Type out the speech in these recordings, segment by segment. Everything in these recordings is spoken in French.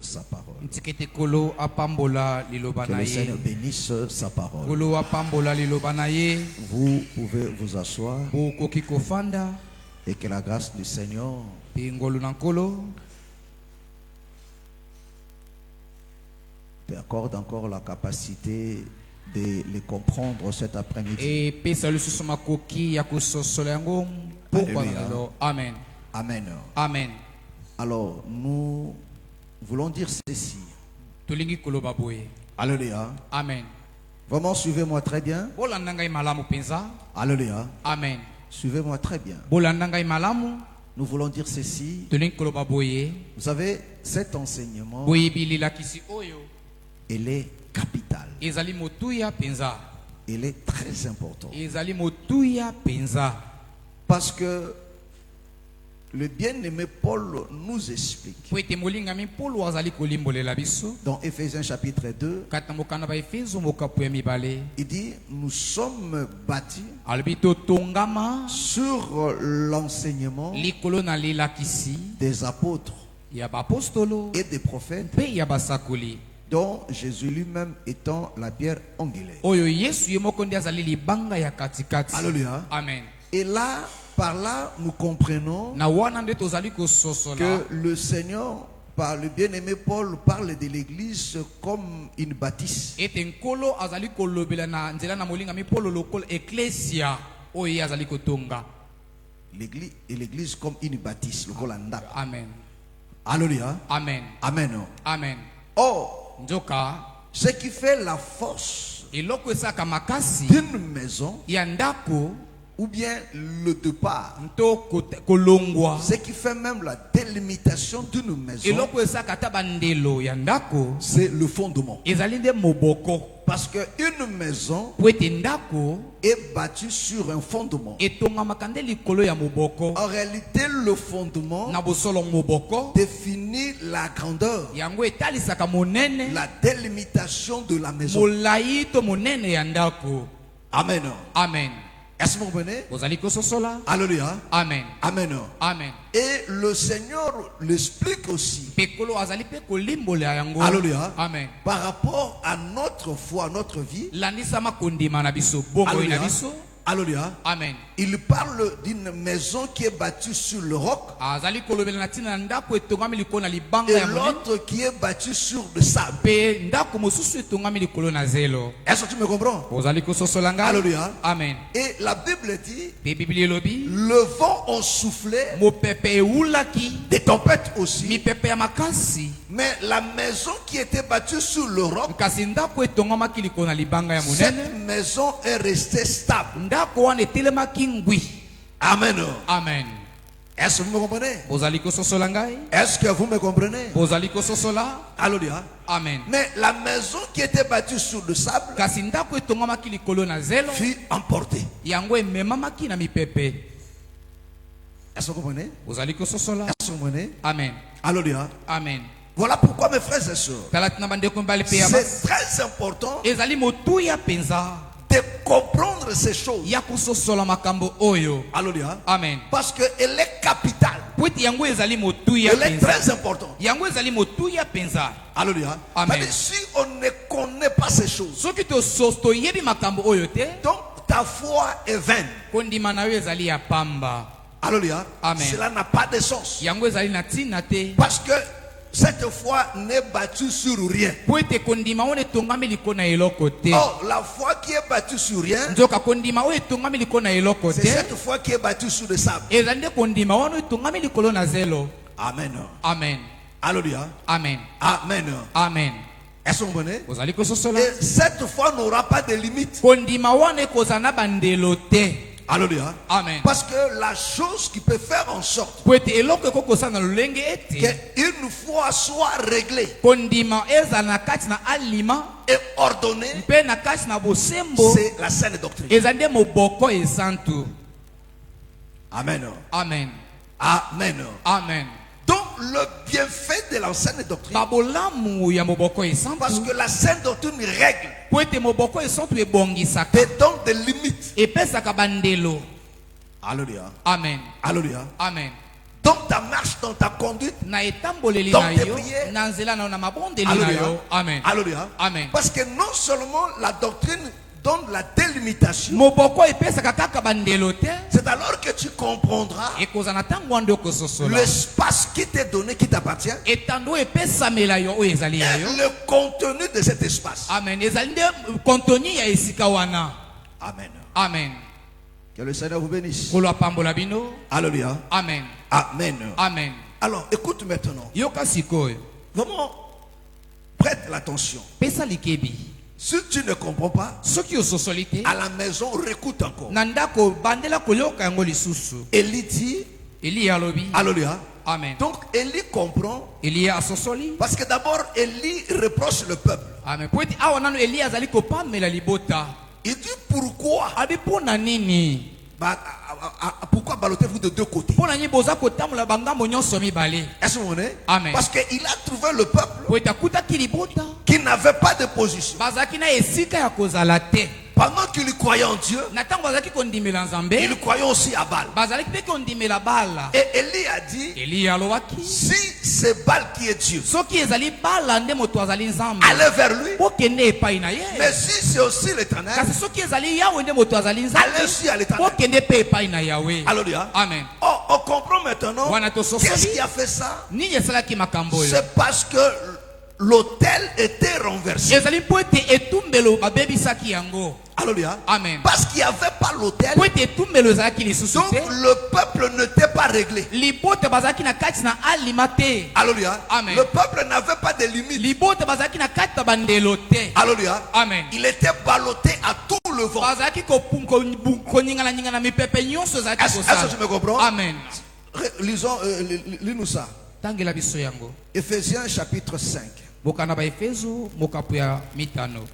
sa parole. Que le Seigneur bénisse sa parole. Vous pouvez vous asseoir et que la grâce du Seigneur te accorde encore la capacité de les comprendre cet après-midi. Amen. Amen. Amen. Alors, nous voulons dire ceci. Alléluia. Amen. Vraiment, suivez-moi très bien. Alléluia. Amen. Suivez-moi très bien. Nous voulons dire ceci. Vous savez, cet enseignement, il est capital. Il est très important. Parce que le bien-aimé Paul nous explique dans Éphésiens chapitre 2, il dit, nous sommes bâtis sur l'enseignement des apôtres et des prophètes, dont Jésus lui-même étant la pierre angulaire. Alléluia. Amen. Et là, par là, nous comprenons que le Seigneur, par le bien-aimé Paul, parle de l'église comme une bâtisse. L'église comme une bâtisse. Amen. Alléluia. Amen. Amen. Amen. Or, ce qui fait la force d'une maison, ou bien le départ, ce qui fait même la délimitation d'une maison, c'est le fondement. Parce qu'une maison est bâtie sur un fondement. En réalité, le fondement définit la grandeur, la délimitation de la maison. Amen. Amen. Est-ce que vous comprenez? Alléluia. Amen. Amen. Amen. Et le Seigneur l'explique aussi. Alléluia. Amen. Par rapport à notre foi, notre vie. Alléluia. Alléluia. Amen. Il parle d'une maison qui est bâtie sur le roc. Et l'autre qui est bâtie sur le sable. Est-ce que tu me comprends? Alléluia. Amen. Et la Bible dit, le vent ont soufflé, des tempêtes aussi. Mais la maison qui était bâtie sur le roc, cette maison est restée stable. Amen. Amen. Est-ce que vous me comprenez? Est-ce que vous me comprenez? Alléluia. Amen. Mais la maison qui était bâtie sur le sable fut emportée. Est-ce que vous comprenez? Est-ce que vous comprenez? Amen. Alléluia. Amen. Voilà pourquoi, mes frères et sœurs, c'est très important de comprendre ces choses. Alléluia. Amen. Parce qu'elle est capitale. Elle est très importante. Alléluia. Amen. Si on ne connaît pas ces choses, donc ta foi est vaine. Alléluia. Amen. Cela n'a pas de sens. Parce que cette foi n'est bâtie sur rien. Or, la foi qui est bâtie sur rien, c'est cette foi qui est bâtie sur le sable. Amen. Amen. Alléluia. Amen. Amen. Amen. Est-ce que vous comprenez? Et cette foi n'aura pas de limite. Alléluia. Amen. Parce que la chose qui peut faire en sorte qu'une foi soit réglée et ordonnée, c'est la saine doctrine. Amen. Amen. Amen. Amen. Donc le bienfait de la saine doctrine, parce que la saine doctrine règle et donne des limites. Alléluia. Alléluia. Amen. Alléluia. Amen. dans ta marche, dans ta conduite, dans tes prières. Alléluia. Amen. Alléluia. Amen. Parce que non seulement la doctrine donne la délimitation, c'est alors que tu comprendras l'espace qui t'est donné, qui t'appartient, et le contenu de cet espace. Amen. Amen. Amen. Que le Seigneur vous bénisse. Alléluia. Amen. Amen. Amen. Alors, écoute maintenant. Vraiment, prête l'attention. Si tu ne comprends pas, à la maison, réécoute encore. Élie dit, alléluia. Amen. Donc, Élie comprend. Parce que d'abord, Élie reproche le peuple. Amen. Il dit pourquoi? Pourquoi ballotez-vous de deux côtés? Est-ce que vous voyez? Parce qu'il a trouvé le peuple qui n'avait pas de position. Pendant qu'il croyait en Dieu, il croyait aussi à Baal. Et Élie a dit, si c'est Baal qui est Dieu, allez vers lui. Mais si c'est aussi l'Éternel, allez aussi à l'Éternel. Alléluia. Amen. Oh, on comprend maintenant qu'est-ce qui a fait ça. C'est parce que l'autel était renversé. Alléluia. Amen. Parce qu'il n'y avait pas l'autel, donc le peuple n'était pas réglé. Alléluia. Amen. Le peuple n'avait pas de limite. Alléluia. Amen. Il était ballotté à tout le vent. Est-ce que tu me comprends? Amen. Lisons, lis-nous ça. Éphésiens chapitre 5.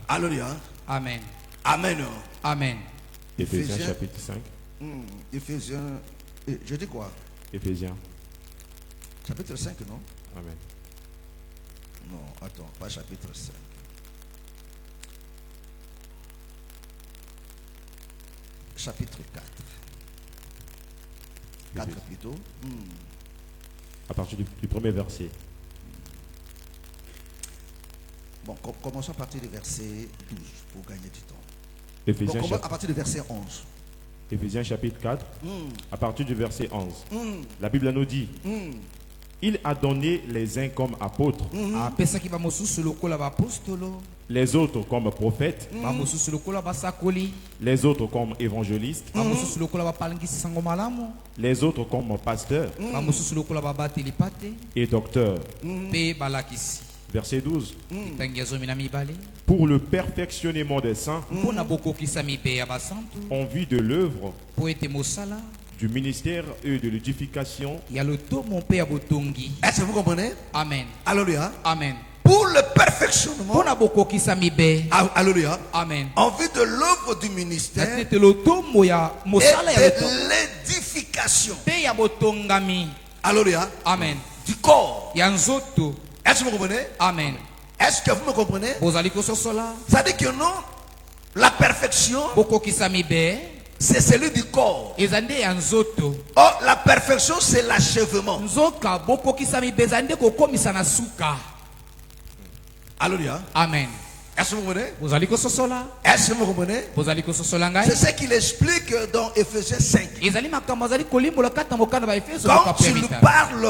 Alléluia. Amen. Amen. Amen. Éphésiens chapitre 5. Éphésiens. Je dis quoi? Éphésiens. Chapitre 5, non? Amen. Non, attends, pas chapitre 5. Chapitre 4. 4 plutôt. À partir du premier verset. Bon, commençons à partir du verset 12 pour gagner du temps. Éphésiens, Donc, à partir du verset 11. Éphésiens chapitre 4, à partir du verset 11. La Bible nous dit, il a donné les uns comme apôtres, les autres comme prophètes, les autres comme évangélistes, les autres comme pasteurs et docteurs. Verset 12. Pour le perfectionnement des saints, en vue de l'œuvre du ministère et de l'édification. Est-ce que vous comprenez? Amen. Alléluia. Amen. Pour le perfectionnement. Alléluia. Amen. En vue de l'œuvre du ministère et de l'édification. Alléluia. Amen. Du corps. Est-ce que vous comprenez? Amen. Est-ce que vous me comprenez? Ça dit que non, la perfection, c'est celui du corps. Or, la perfection, c'est l'achèvement. Alléluia. Amen. Est-ce que vous comprenez? Est-ce que vous comprenez? C'est ce qu'il explique dans Éphésiens 5. Quand tu nous parles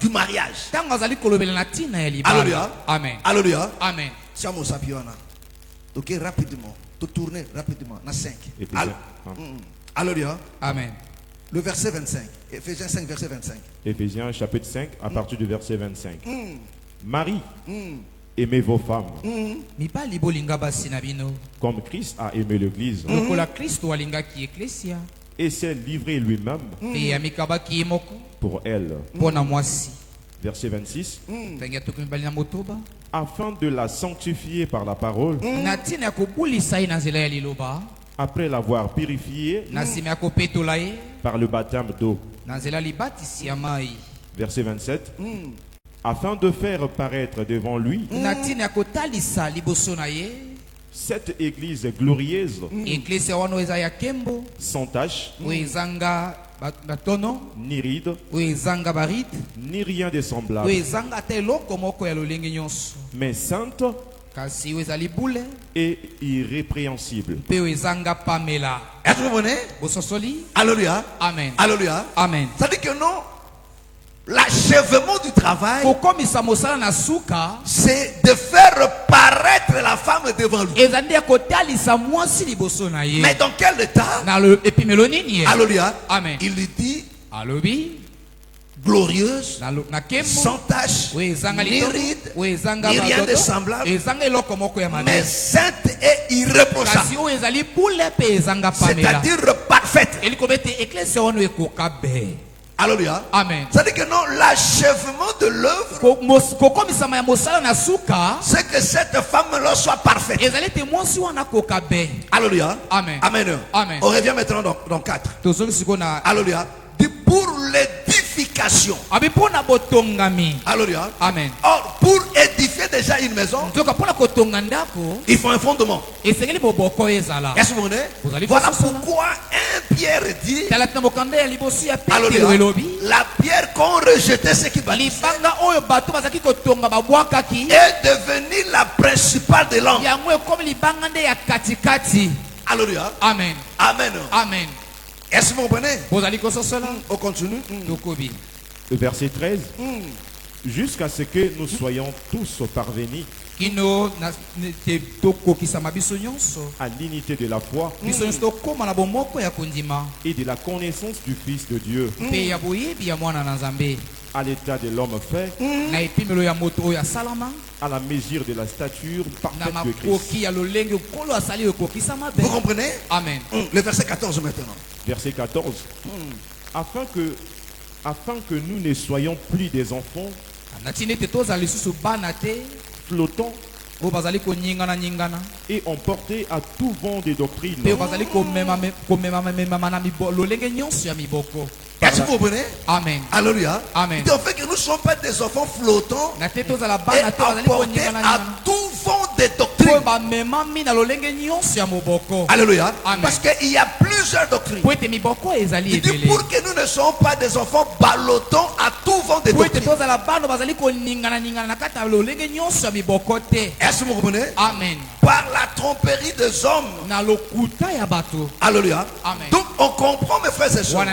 du mariage. Alléluia. Amen. Alléluia. Amen. Ok, rapidement. De tourner rapidement. 5. Alléluia. Amen. Le verset 25. Éphésiens 5, verset 25. Éphésiens chapitre 5, à partir du verset 25. Marie, aimez vos femmes. Comme Christ a aimé l'Église. Et s'est livré lui-même pour elle. Verset 26. Afin de la sanctifier par la parole, après l'avoir purifiée par le baptême d'eau. Verset 27. Afin de faire paraître devant lui cette église glorieuse, sans tache, ni ride, ni rien de semblable, mais sainte et irrépréhensible. Est-ce que vous venez? Alléluia. Amen. Alléluia. Amen. Ça dit que non, l'achèvement du travail, c'est de faire paraître la femme devant lui. Mais dans quel état? Alléluia. Amen. Il lui dit glorieuse, sans tache, ni ride, ni rien de semblable, mais sainte et irréprochable. C'est-à-dire parfaite. Alléluia. Amen. C'est-à-dire que non, l'achèvement de l'œuvre, c'est que cette femme-là soit parfaite. Alléluia. Amen. Amen. Amen. On revient maintenant dans 4. Alléluia. Pour l'édification. Alléluia. Amen. Or, pour édifier déjà une maison, il faut un fondement. Est-ce que vous voyez? Voilà pourquoi un Pierre dit, alléluia, la pierre qu'on rejetait, ce qui bâtissait, est devenue la principale de l'angle. Alléluia. Amen. Amen. Amen. Est-ce que vous comprenez? On continue. Le verset 13. Jusqu'à ce que nous soyons tous parvenus à l'unité de la foi et de la connaissance du Fils de Dieu, à l'état de l'homme fait, à la mesure de la stature parfaite de Christ. Vous comprenez? Amen. Le verset 14 maintenant. Verset 14. Afin que nous ne soyons plus des enfants flottants et emportés à tout vent de doctrine Est-ce que vous comprenez? Amen. Alléluia. Amen. Il fait que nous ne sommes pas des enfants flottants et emportés à tout vent de doctrine. Alléluia. Amen. Parce qu'il y a plusieurs doctrines. Il dit pour que nous ne soyons pas des enfants ballottants à tout vent de doctrine. Est-ce que vous comprenez? Amen. Par la tromperie des hommes. Alléluia. Amen. Donc on comprend, mes frères et sœurs,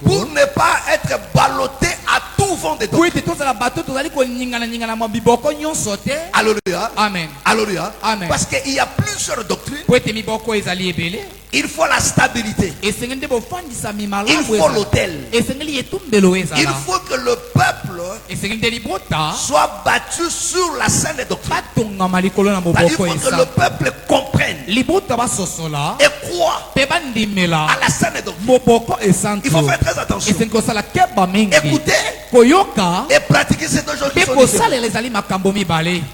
pour ne pas être ballotté à tout vent de doctrine. Alléluia. Amen. Alléluia. Amen. Parce qu'il y a plusieurs doctrines. Il faut la stabilité. Il faut l'autel. Il faut que le peuple soit battu sur la scène des doctrines. Il faut que le peuple comprenne et croit à la scène des doctrines. Il faut faire très attention. Écoutez et pratiquer ces deux choses.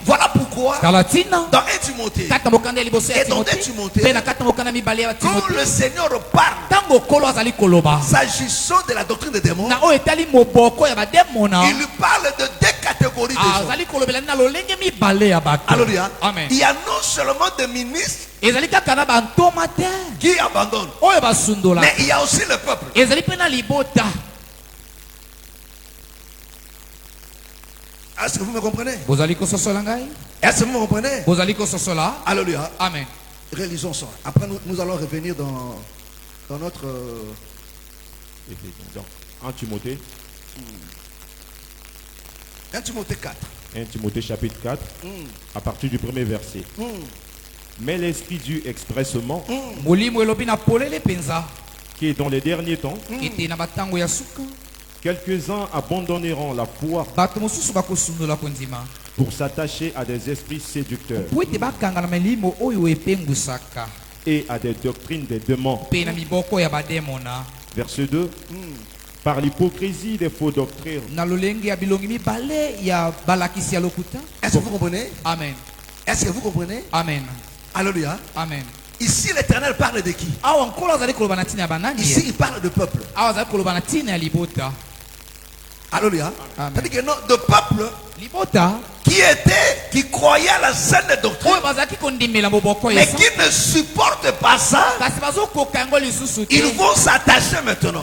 Voilà pourquoi dans 1 Timothée et dans 2 Timothée, quand le Seigneur parle s'agissant de la doctrine des démons, il lui parle de deux catégories de gens. Alléluia. Il y a non seulement des ministres qui abandonnent, mais il y a aussi le peuple. Est-ce que vous me comprenez? Est-ce que vous me comprenez? Alléluia. Amen. Réalisons ça. Après, nous allons revenir dans notre... Dans 1 Timothée. 1 Timothée 4. 1 Timothée chapitre 4, à partir du premier verset. Mais l'Esprit dit expressement que dans les derniers temps, quelques-uns abandonneront la foi pour s'attacher à des esprits séducteurs et à des doctrines des démons. Verset 2. Par l'hypocrisie des faux doctrines. Est-ce que vous comprenez? Amen. Est-ce que vous comprenez? Amen. Alléluia. Amen. Ici, l'Éternel parle de qui? Ici, il parle de peuple. Alléluia. C'est-à-dire que non, de peuple qui était qui croyaient à la saine doctrine, mais qui ne supportent pas ça, ils vont s'attacher maintenant.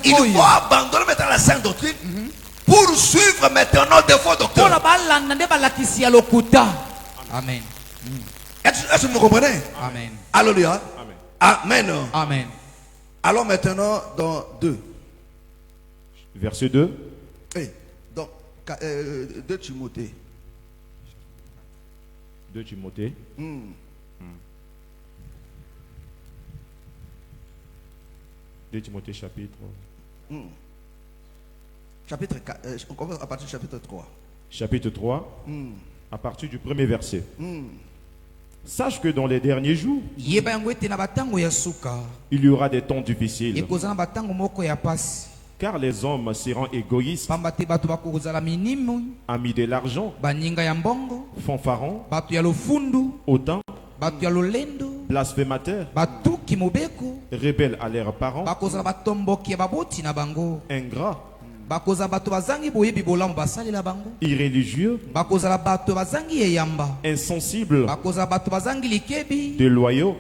Ils vont abandonner maintenant la saine doctrine pour suivre maintenant des faux docteurs. Amen. Est-ce que vous me comprenez? Amen. Alléluia. Amen. Amen. Alors maintenant dans 2. Verset 2. Donc 2 Timothée. 2 Timothée. 2 Timothée chapitre. Chapitre 4. On commence à partir du chapitre 3. Chapitre 3. À partir du premier verset. Sache que dans les derniers jours, il y aura des temps difficiles. Car les hommes seront égoïstes, amis de l'argent, fanfarons, hautains, blasphémateurs, rebelles à leurs parents, ingrats, irréligieux, insensibles, déloyaux,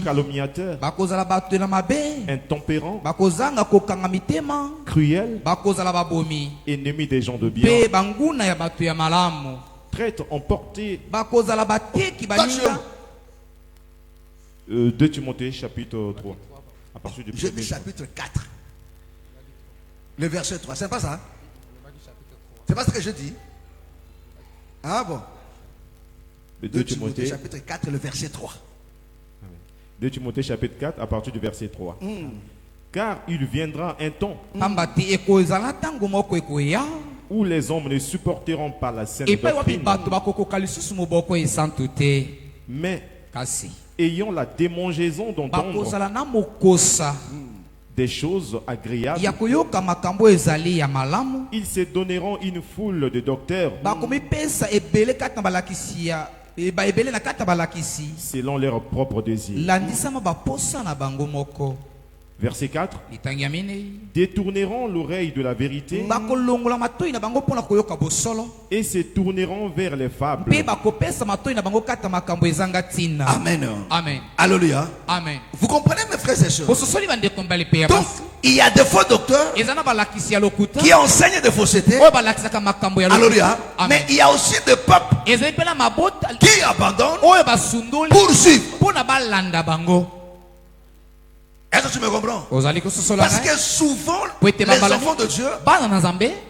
calomniateurs, intempérants, cruels, ennemis des gens de bien, traîtres, emportés. 2 Timothée chapitre 3. À partir du Je dis chapitre 4. Le verset 3. C'est pas ça? C'est pas ce que je dis? Ah bon? 2 Timothée chapitre 4, le verset 3. 2 Timothée chapitre 4 à partir du verset 3. Car il viendra un temps où les hommes ne supporteront pas la saine doctrine, mais ayant la démangeaison d'entendre des choses agréables, ils se donneront une foule de docteurs selon leurs propres désirs. Verset 4. Détourneront l'oreille de la vérité et se tourneront vers les fables. Amen. Amen. Alléluia. Amen. Vous comprenez, mes frères et sœurs? Donc, il y a des faux docteurs qui enseignent des faussetés. Alléluia. Mais il y a aussi des peuples qui abandonnent pour suivre. Est-ce que tu me comprends? Parce que souvent, les enfants de Dieu,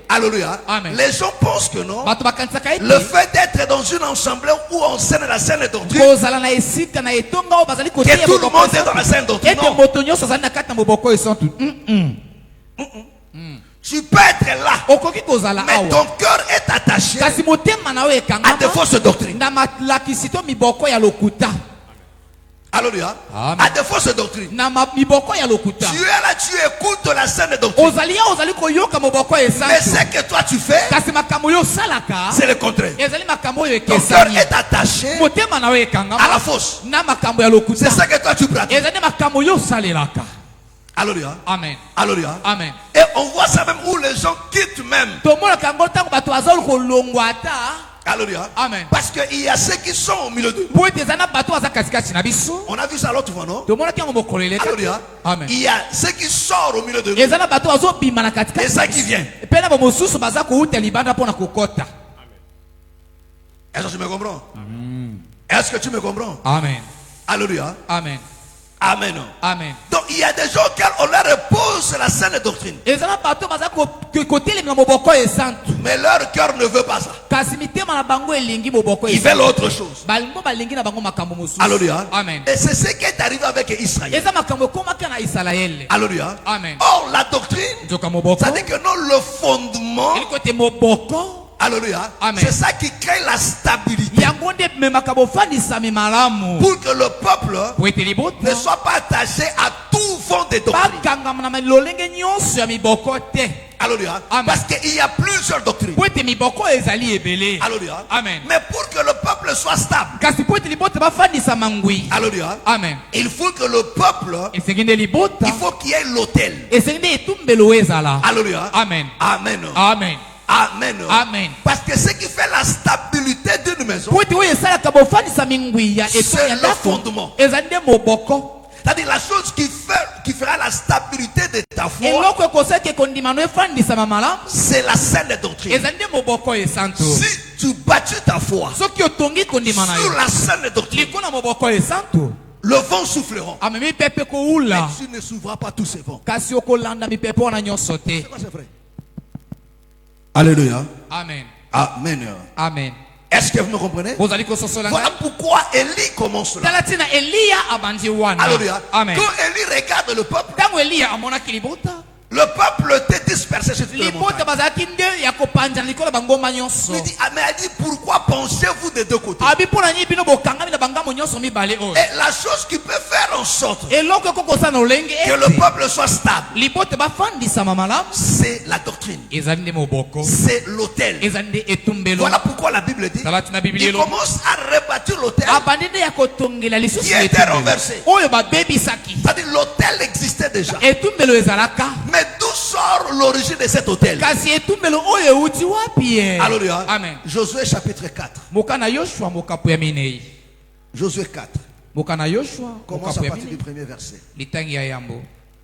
alléluia, les gens pensent que non, le fait d'être dans une assemblée où on enseigne la saine doctrine, que tout le monde est dans la saine doctrine, non. Tu peux être là, mais ton cœur est attaché à des fausses doctrines. Alléluia. À des fausses doctrines. Tu es là, tu écoutes la saine doctrine. Mais ce que toi tu fais, c'est le contraire. Ton cœur est attaché à la fausse. C'est ça que toi tu pratiques. Alléluia. Amen. Alléluia. Amen. Et on voit ça même où les gens quittent même. Alléluia. Amen. Parce qu'il y a ceux qui sont au milieu de nous. On a vu ça l'autre fois, non? Alléluia. Amen. Il y a ceux qui sortent au milieu de nous et ceux qui viennent. Est-ce que tu me comprends? Est-ce que tu me comprends? Amen. Alléluia. Amen. Amen. Amen. Donc il y a des gens auxquels on leur repose la saine doctrine. Mais leur cœur ne veut pas ça. Ils veulent autre chose. Alléluia. Amen. Et c'est ce qui est arrivé avec Israël. Alléluia. Amen. Or la doctrine, ça dit que non, le fondement, alléluia, c'est ça qui crée la stabilité. Pour que le peuple ne soit pas attaché à tout vent de doctrine. Alléluia. Parce qu'il y a plusieurs doctrines. Alléluia. Amen. Mais pour que le peuple soit stable, alléluia, amen, il faut que le peuple, il faut qu'il y ait l'autel. Alléluia. Amen. Amen. Amen. Amen. Amen. Parce que ce qui fait la stabilité C'est le fondement. C'est-à-dire la chose qui fera la stabilité de ta foi, c'est la saine doctrine. Si tu bâtis ta foi sur la saine doctrine, le vent soufflera, mais tu ne souffras pas tous ces vents. C'est quoi ce frère? Alléluia. Amen. Amen. Amen. Est-ce que vous me comprenez? Voilà pourquoi Élie commence là. Alléluia. Amen. Quand Élie regarde le peuple, le peuple était dispersé sur toute la montagne. Il dit, mais elle dit, pourquoi penchez-vous des deux côtés? Et la chose qui peut faire en sorte que le peuple soit stable, c'est la doctrine, c'est l'autel. Voilà pourquoi la Bible dit, il commence à rebâtir l'autel qui était renversé. C'est-à-dire l'autel existait déjà. Mais d'où sort l'origine de cet autel? Alléluia. Amen. Josué chapitre 4. Josué 4. Commence à partir du premier verset.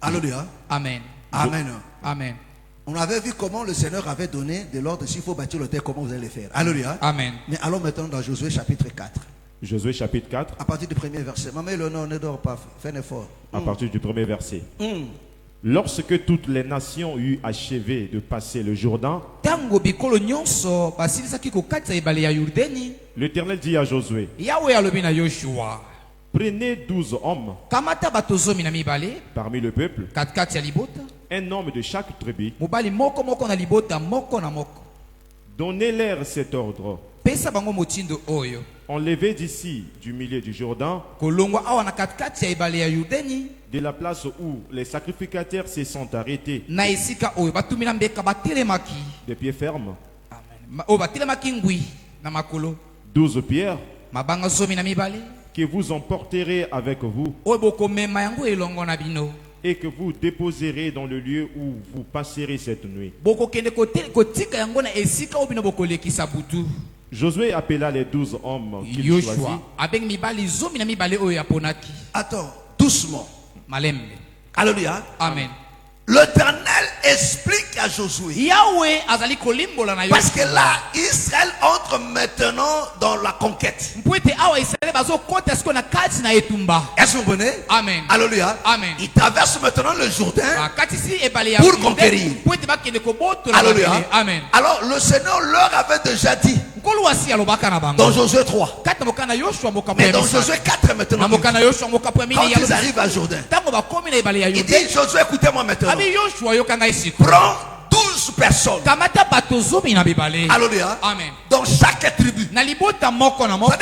Alléluia. Amen. Amen. Amen. On avait vu comment le Seigneur avait donné de l'ordre, s'il faut bâtir l'autel, comment vous allez le faire. Alléluia. Amen. Mais allons maintenant dans Josué chapitre 4. Josué chapitre 4. À partir du premier verset. Maman, le nom ne dort pas. Fais un effort. À partir du premier verset. Lorsque toutes les nations eurent achevé de passer le Jourdain, l'Éternel dit à Josué, prenez 12 hommes parmi le peuple, un homme de chaque tribu, donnez-leur cet ordre. Enlevez d'ici, du milieu du Jourdain, de la place où les sacrificateurs se sont arrêtés, des pieds fermes, 12 pierres que vous emporterez avec vous et que vous déposerez dans le lieu où vous passerez cette nuit. Josué appela les 12 hommes qu'il choisit. Attends, doucement. Alléluia. Amen. L'Éternel explique à Josué. Parce que là, Israël entre maintenant dans la conquête. Est-ce que vous comprenez? Amen. Alléluia. Amen. Il traverse maintenant le Jourdain pour conquérir. Alléluia. Amen. Alors le Seigneur leur avait déjà dit dans Josué 3. Mais dans Josué 4 maintenant, quand ils arrivent à Jourdain, il dit Josué, écoutez-moi maintenant. Prends 12 personnes. Alléluia. Amen. Dans chaque tribu. C'est-à-dire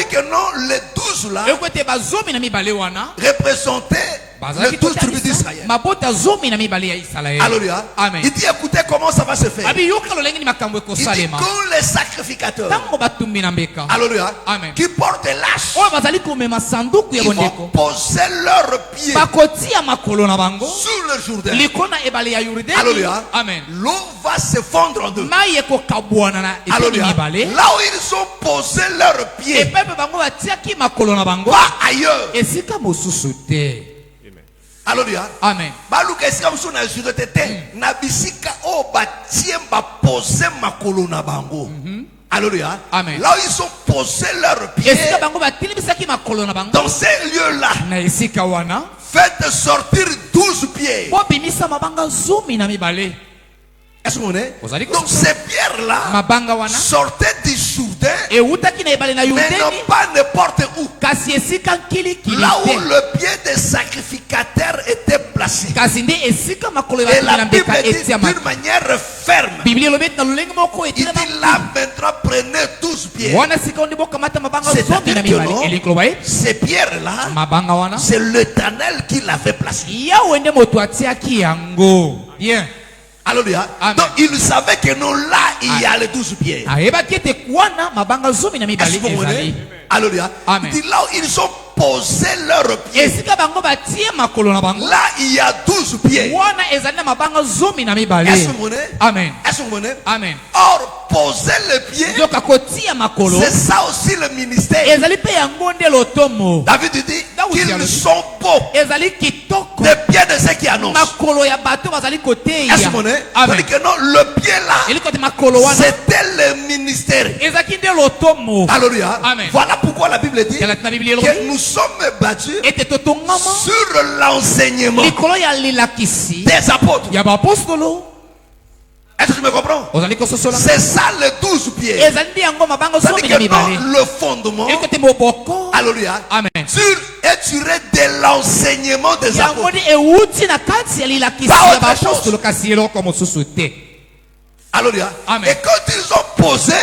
que non, les 12 là représentaient les 12 tribus d'Israël. Alléluia. Amen. Il dit écoutez comment ça va se faire. Il dit quand les sacrificateurs, alléluia, Amen, qui portent l'âge, ils vont poser leurs pieds sur le Jourdain. Alléluia. Amen. L'eau va se fondre en deux. Alléluia. Là où ils ont posé leurs pieds, pas ailleurs. Alléluia. Amen. Baluka esika musu na judo tete na bisika o batie ba poser makolo na bango. Alléluia. Amen. Là où ils ont posé leurs pieds, dans ces lieux-là, faites sortir 12 pieds. Est-ce que vous voyez? Donc ces pierres-là sortaient du Jourdain, mais non pas n'importe où. Là où le pied des sacrificateurs était placé. Et la Bible dit d'une manière ferme. Il dit là maintenant prenez 12 pierres. C'est-à-dire que non, ces pierres-là, c'est l'Éternel qui l'avait placé. Bien. Alléluia. Donc il savait que non, là il y a les 12 pierres. Est-ce que vous comprenez? Alléluia. Il dit là où ils ont posé leurs pieds, là il y a 12 pieds. Est-ce que vous comprenez? Amen. Est-ce que vous comprenez? Amen. Or, poser les pieds, c'est ça aussi le ministère. David dit qu'ils sont beaux des pieds de ceux qui annoncent. Est-ce que vous comprenez? C'est-à-dire que non, le pied là, c'était le ministère. Alléluia. Voilà pourquoi la Bible dit que nous sommes battus sur l'enseignement des apôtres. Est-ce que tu me comprends? C'est ça les 12 pieds. C'est-à-dire que non, le fondement, alléluia, est tiré de l'enseignement des apôtres. Pas autre chose. Alléluia. Et quand ils ont posé,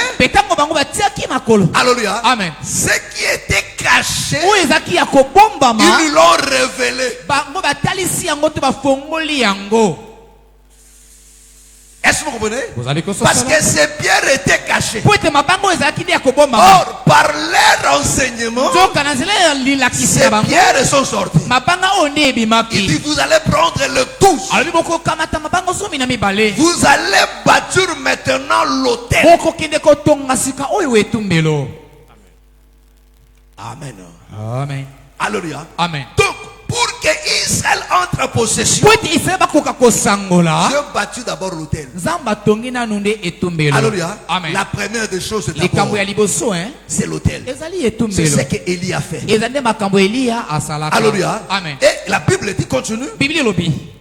alléluia, ce qui était caché, ils l'ont révélé. Est-ce que vous comprenez? Parce que ces pierres étaient cachées. Or, par leur enseignement, ces pierres sont sorties. Il dit, vous allez prendre le tous. Vous allez bâtir maintenant l'autel. Amen. Amen. Alléluia. Amen. Donc, pour que Israël entre en possession, Dieu bâtit d'abord l'autel. Alléluia. La première des choses, c'est l'autel. C'est ce qu'Élie a fait. Alléluia. Et la Bible dit, continue.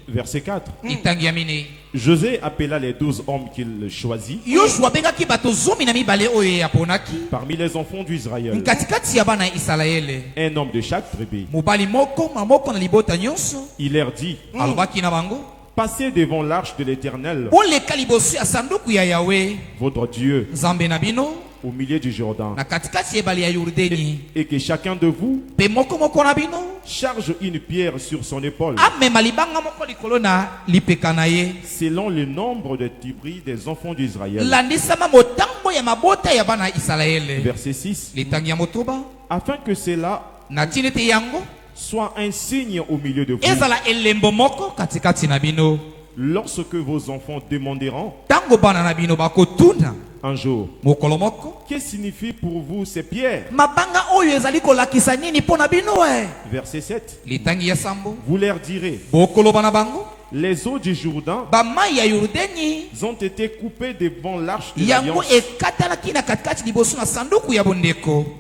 Verset 4. José appela les 12 hommes qu'il choisit parmi les enfants d'Israël, un homme de chaque tribu. Il leur dit, passez devant l'arche de l'Éternel, votre Dieu, au milieu du Jourdain, et que chacun de vous charge une pierre sur son épaule, selon le nombre de tribus des enfants d'Israël. Verset 6. Afin que cela soit un signe au milieu de vous. Lorsque vos enfants demanderont un jour, que signifie pour vous ces pierres? Verset 7. Vous leur direz, les eaux du Jourdain ont été coupées devant l'arche de l'alliance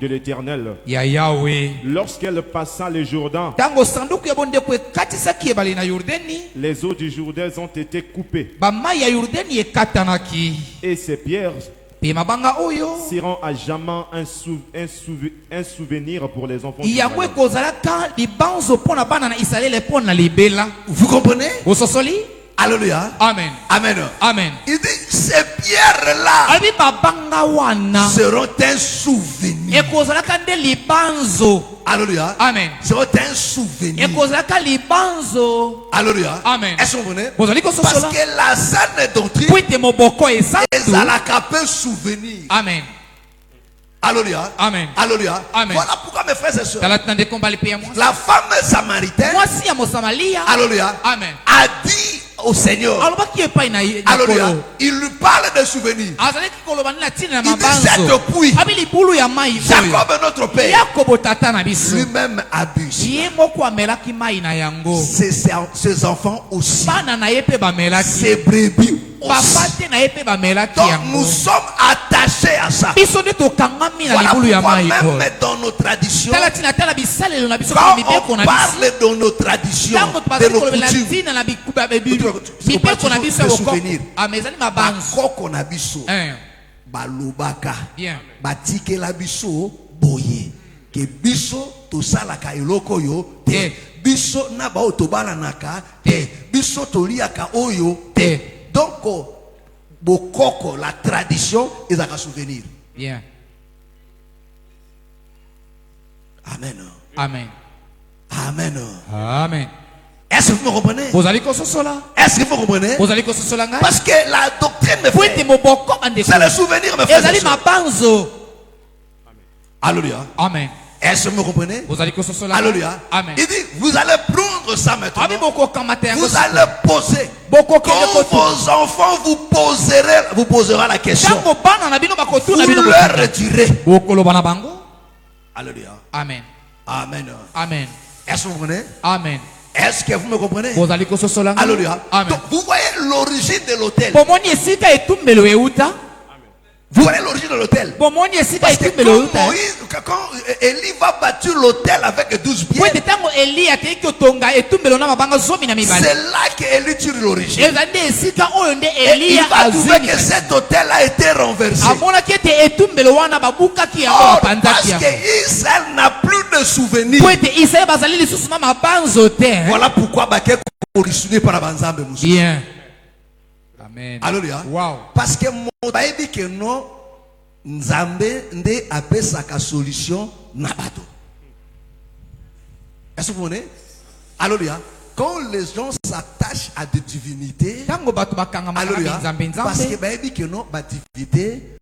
de l'Éternel. Lorsqu'elle passa le Jourdain, les eaux du Jourdain ont été coupées. Et ces pierres seront à jamais un souvenir pour les enfants d'Israël. Vous comprenez? Alléluia. Amen. Amen. Amen. Il dit, ces pierres-là seront un souvenir. Alléluia. Amen. Seront un souvenir. Alléluia. Amen. Est-ce que vous comprenez? Parce que la saine doctrine est à la capelle souvenir. Amen. Alléluia. Amen. Alléluia. Amen. Voilà pourquoi mes frères et sœurs, la femme samaritaine, alléluia, Amen, a dit au Seigneur, alléluia, il lui parle de souvenirs. Il dit, cette puits, Jacob notre père, lui-même abuse. Ses enfants aussi, ses brebis aussi. Donc nous sommes attachés à ça. Voilà pourquoi même dans nos traditions, quand on parle de nos traditions, de nos coutumes, de souvenirs, bakoko na biso, balobaka, batike la biso, boye, ke biso tosalaka eloko yo te, biso na ba otobala naka te, biso toliaka oyo te. Donc, bokoko, la tradition, ils ont un souvenir. Bien. Amen. Amen. Amen. Amen. Est-ce que vous me comprenez? Est-ce que vous comprenez? Parce que la doctrine me fait. C'est le souvenir me fait. Alléluia. Amen. Est-ce que vous me comprenez? Alléluia. Amen. Il dit, vous allez prendre ça maintenant. Vous allez poser. Quand vos enfants vous posera la question, vous leur direz. Alléluia. Amen. Amen. Amen. Est-ce que vous comprenez? Amen. Est-ce que vous me comprenez? Alléluia. Amen. Donc, vous voyez l'origine de l'autel. Vous voyez l'origine de l'autel. Parce que quand Élie va bâtir l'autel avec 12 pierres, c'est là qu'Élie tire l'origine. Et il va trouver que cet autel a été renversé. Or, parce qu'Israël n'a plus de souvenirs. Voilà pourquoi Baké est par Abanzambe. Bien. Amen. Alléluia. Wow. Parce que mon dit que non, Nzambe nde apesaka solution na bato. Est-ce que vous voyez? Alléluia. Quand les gens s'attachent à des divinités, alléluia, parce que bah dit que non, bah divinité.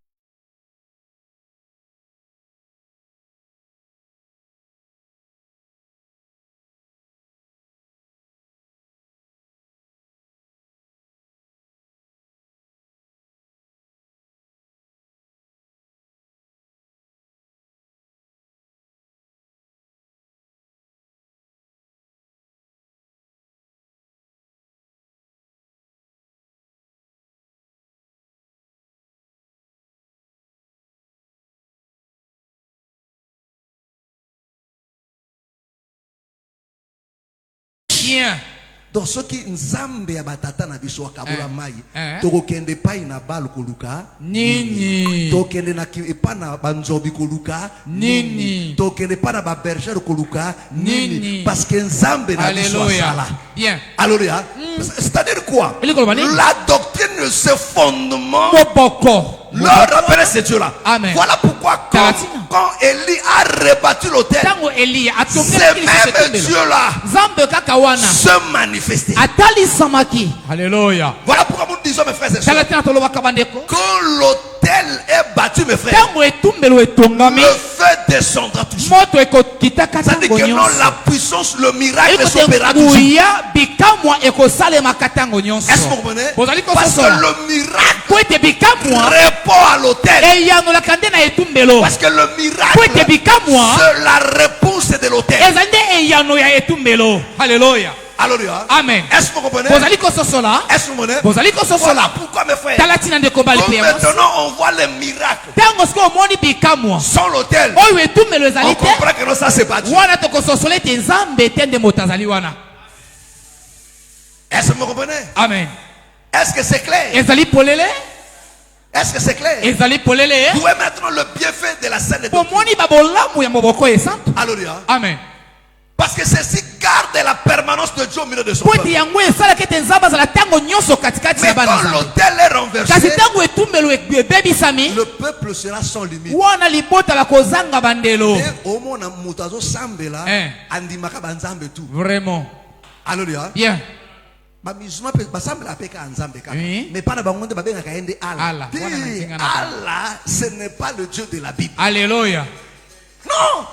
Donc ceux qui nzambe ya batata na biso akabula mai tokokende pai na balu koluka nini tokende na epa na banzobi koluka nini tokende pa na ba berger koluka nini parce que nzambe na biso asala. Bien. Alléluia. C'est-à-dire quoi? La doctrine se fondement leur rappelle ce Dieu-là. Voilà pourquoi quand Élie a rebâti l'autel, ce même Dieu-là se manifestait. Alléluia. Voilà pourquoi nous disons, mes frères et sœurs, quand l'autel est battu, mes frères, le feu descendra toujours. C'est-à-dire que non, la puissance, le miracle s'opérera toujours. Est-ce que vous comprenez? Parce que le miracle répond à l'autel. Parce que le miracle, c'est la réponse de l'autel. Alléluia. Alléluia. Amen. Est-ce que vous comprenez? Est-ce que vous comprenez? Voilà pourquoi, mes frères, comme maintenant on voit les miracles sans l'autel, on comprend que non, ça c'est pas Dieu. Est-ce que vous comprenez? Amen. Est-ce que c'est clair? Est-ce que c'est clair? Vous voyez maintenant le bienfait de la scène de Dieu. Alléluia. Amen. Parce que ceci garde la permanence de Dieu au milieu de son peuple. Mais quand l'autel est renversé, le peuple sera sans limite. Vraiment. Alléluia. Bien. Oui. Mais pas Allah, ce n'est pas le Dieu de la Bible. Alléluia. Non.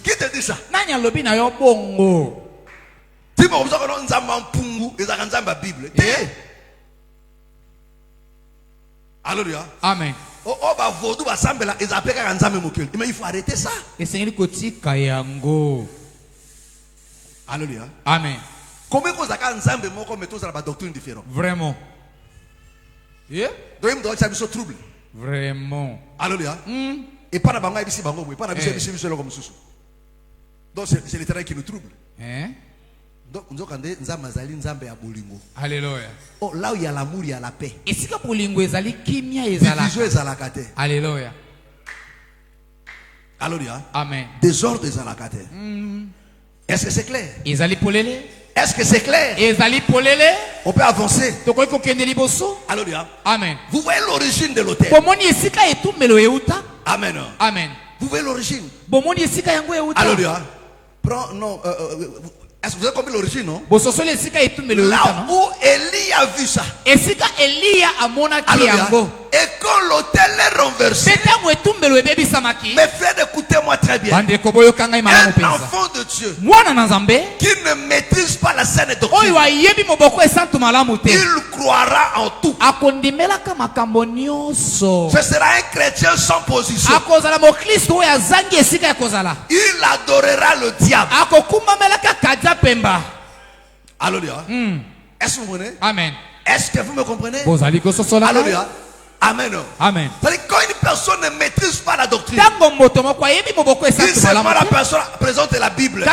Qui te dit ça? Alléluia. Amen. Mais il faut arrêter ça. Alléluia. Amen. Combien de choses la doctrine différente? Vraiment. Yeah. Trouble. Vraiment. Alléluia. Et pas na ici bango, pas na ici comme ça. Donc c'est l'Éternel qui nous trouble. Donc nous quand nzamazali nzambe ya bolingo. Alléluia. Oh, là où il y a l'amour, il y a la paix. Et si ka bolingo ezali kimia ezala. Division ezalakate. Alléluia. Alléluia. Amen. Désordre ezalakate. Est-ce que c'est clair? Ezali polele. Est-ce que c'est clair? Ezali polele. On peut avancer. Tokoki kokende liboso. Alléluia. Amen. Vous voyez l'origine de l'autel. Bomoni esika etumbelo euta. Amen. Amen. Vous voyez l'origine. Bomoni esika yango euta. Alléluia. Prends non Est-ce que vous avez compris l'origine, non? Là où Élie a vu ça. Alléluia. Et quand l'autel est renversé, mes frères, écoutez-moi très bien. Un enfant de Dieu qui ne maîtrise pas la saine doctrine, il croira en tout. Ce sera un chrétien sans position. Il adorera le diable. Alléluia. Est-ce que vous comprenez? Amen. Est-ce que vous me comprenez? Alléluia. Amen. Amen. C'est-à-dire quand une personne ne maîtrise pas la doctrine, si seulement la personne présente la Bible,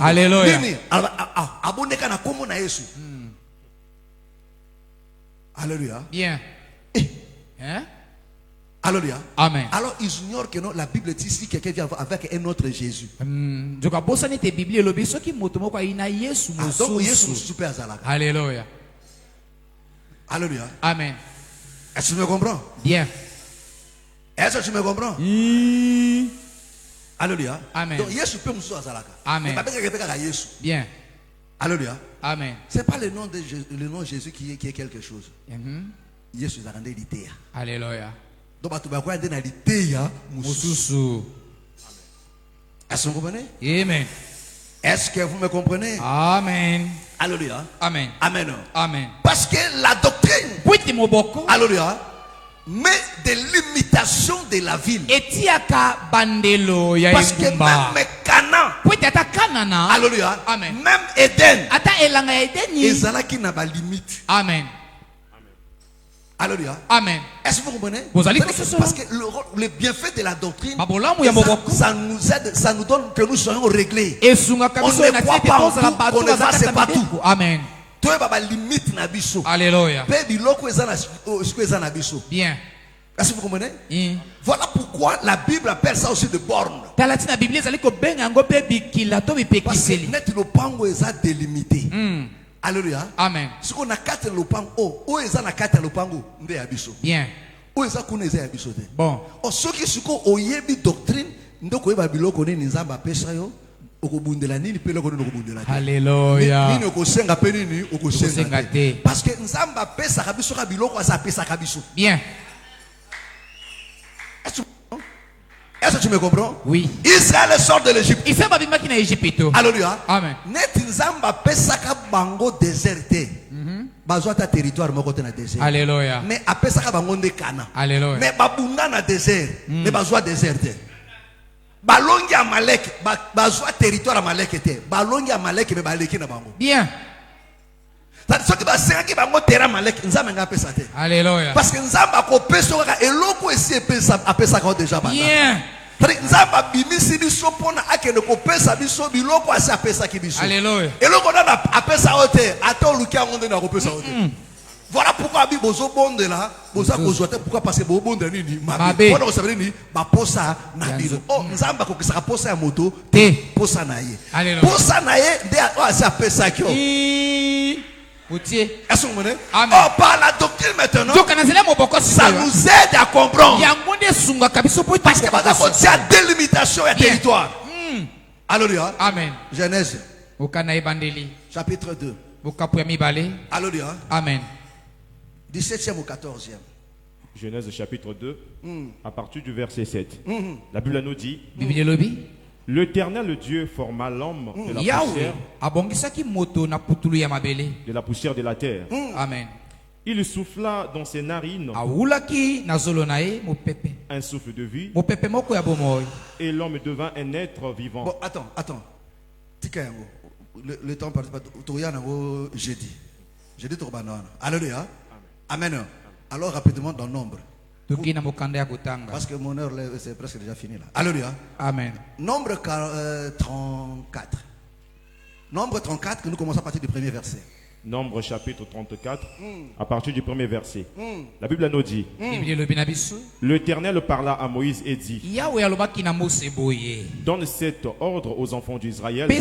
Alléluia. Alléluia. Bien. Hein? Alléluia. Amen. Alors ils ignorent que non, la Bible dit si quelqu'un vient avec un autre Jésus. Alléluia. Alléluia. Amen. Est-ce que tu me comprends? Bien. Est-ce que tu me comprends? Alléluia. Amen. Donc Jésus peut nous azalaka. Amen. Bien. Alléluia. Amen. C'est pas le nom de Jésus qui est quelque chose. Jésus a rendu l'idée. Alléluia. Donc tu vas voir dans l'idée Mususu. Est-ce que vous comprenez? Amen. Est-ce que vous me comprenez? Amen. Alléluia. Amen. Amen. Amen. Parce que la doctrine, alléluia, met des limitations de la ville. Parce que même Canaan, alléluia, Amen. même Éden, ils ont qui n'a pas limite. Amen. Alléluia. Amen. Est-ce que vous comprenez? Parce que le bienfait de la doctrine, ça nous aide, ça nous donne que nous soyons réglés. On ne croit pas en tout, on ne va pas tout. Amen. Alléluia. Bien. Est-ce que vous comprenez? Voilà pourquoi la Bible appelle ça aussi de bornes. Parce que net le pango est délimité. Alléluia. Amen. Ce qu'on a quatre le pango, où est na quatre le pango, ndé abiso. Bien. Où est qu'on est abiso. Bon. O ce qui se ko oyebi doctrine, ndoko eba biloko ni nzamba pesa yo, okobundela nini pe loko okobundela. Alléluia. Nini okosenga pe nini okosenga te. Parce que nzamba pesa kabiso ka biloko asa pesa kabiso. Bien. Est-ce que tu me comprends? Oui. Israël sort de l'Égypte. Alléluia. Amen. Net nzamba pesa ka bango déserté. Bazwa ta territoire moko te na désert. Alléluia. Mais apesa ka bango nde kana. Alléluia. Mais babunda na désert. Mais bazwa déserté. Balongi Amalek, bazwa territoire Amalek te. Balongi Amalek me baleki na bango. Bien. Ça qui va sengi bango terrain Amalek nzamba nga pesa te. Alléluia. Parce que nzamba ko pesa ka eloko esi pesa apesa ka déjà banda. Bien. Nzamba bimisi biso pona akene ko pesa biso biloko asi apesa ki biso. Alléluia. Eloko na apesa ote ata oluki ngonde na ko pesa ote. Voilà pourquoi bi bozo bonde là, boza ko zote pourquoi parce que bo bonde nini mabe. Pona ko sabeli ni ba posa na bilo. Oh nzamba ko kisa posa ya moto te posa na ye. Alléluia. Posa na ye de asi apesa ki. Est-ce que vous comprenez? Oh, par la doctrine maintenant, ça nous aide à comprendre. Parce que maintenant, il y a des limitations et territoire. Alléluia. Amen. Genèse. Chapitre 2. Alléluia. Amen. 17e au 14e. Genèse chapitre 2, à partir du verset 7. La Bible nous dit: l'Éternel Dieu forma l'homme de la poussière de la terre. Amen. Il souffla dans ses narines un souffle de vie, et l'homme devint un être vivant. Bon, attends. Le temps passe pas. Jeudi. Alléluia. Amen. Alors rapidement dans Nombre. Parce que mon heure c'est presque déjà fini là. Alléluia. Amen. Nombre 34. Nombre 34 que nous commençons à partir du premier verset. Nombre chapitre 34, à partir du premier verset. La Bible nous dit, l'Éternel parla à Moïse et dit, donne cet ordre aux enfants d'Israël et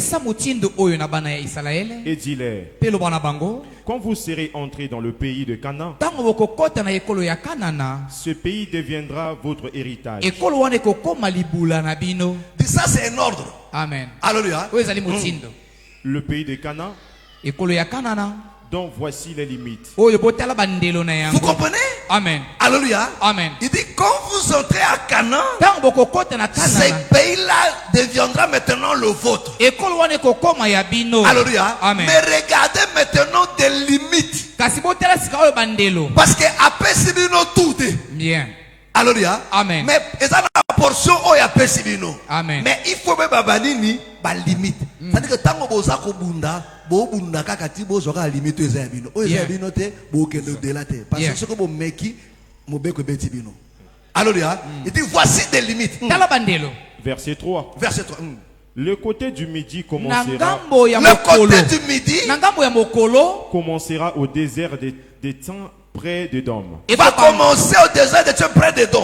dis-leur, quand vous serez entrés dans le pays de Canaan, ce pays deviendra votre héritage. Ça c'est un ordre. Amen. Alléluia. Le pays de Canaan, dont voici les limites. Vous comprenez? Amen. Alléluia. Amen. Il dit quand vous entrez à Canaan, ce pays-là deviendra maintenant le vôtre. Alléluia. Amen. Mais regardez maintenant des limites. Parce que après Sibino tout est. Bien. Alléluia. Amen. Mais ça la portion où il y a Sibino. Amen. Mais il faut même babanini ba limite. C'est-à-dire que tant que vous avez bunda, bo bunda kakati bo zoka limite ezabino. O ezabino te bo ke de la te. Parce que ce que bo meki mo beko betibino. Alléluia. Il dit voici des limites. Verset 3. Verset 3. Le côté du midi commencera. Le côté du midi commencera au désert des temps près de Dom. Il va commencer au désert de temps près de Dom.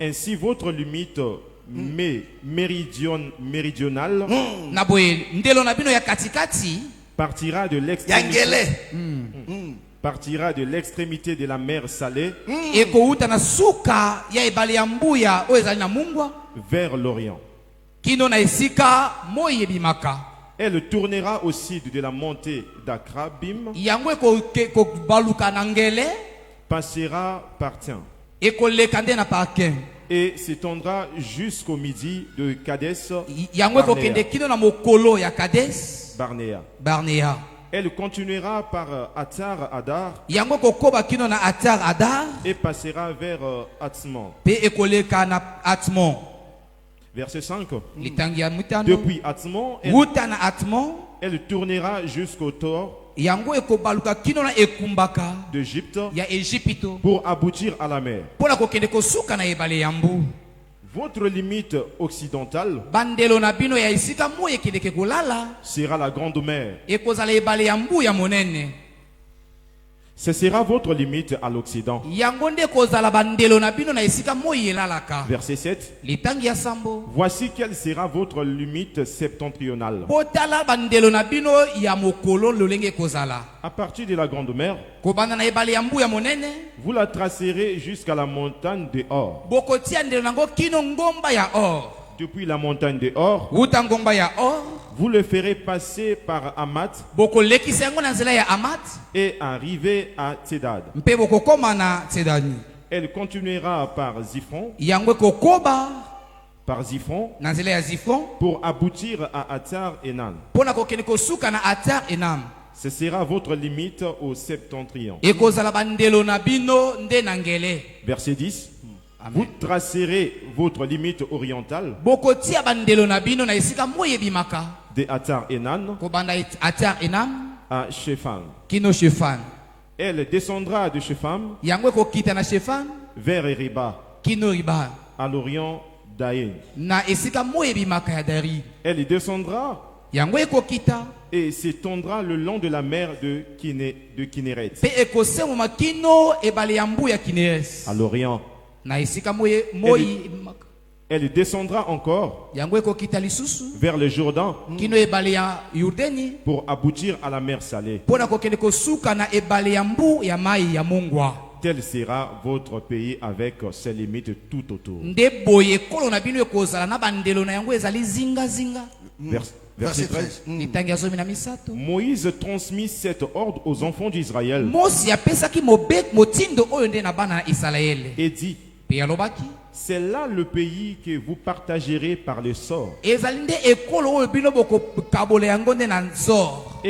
Ainsi votre limite méridionale partira de l'extrémité de la mer Salée vers l'Orient. Elle tournera au sud de la montée d'Akrabim, passera par Tien et s'étendra jusqu'au midi de Kadesh Barnéa. Elle continuera par Atar Adar et passera vers Atzmon. Verset 5. Depuis Atzmon, elle tournera jusqu'au Tor d'Égypte pour aboutir à la mer. Votre limite occidentale sera la grande mer. Ce sera votre limite à l'Occident. Verset 7. Voici quelle sera votre limite septentrionale. À partir de la grande mer, vous la tracerez jusqu'à la montagne de Or. Depuis la montagne de Or, vous le ferez passer par Amat et arriver à Tsedad. Elle continuera par Ziphron pour aboutir à Atar Enan. Ce sera votre limite au septentrion. Verset 10. Vous tracerez votre limite orientale de Atar Enan à Shepham. Elle descendra de Shepham vers Eriba à l'orient d'Aïn. Elle descendra et s'étendra le long de la mer de Kinneret à l'orient. Elle descendra encore vers le Jourdain pour aboutir à la mer Salée. Tel sera votre pays avec ses limites tout autour. Verset 13. Moïse transmit cet ordre aux enfants d'Israël et dit, c'est là le pays que vous partagerez par le sort et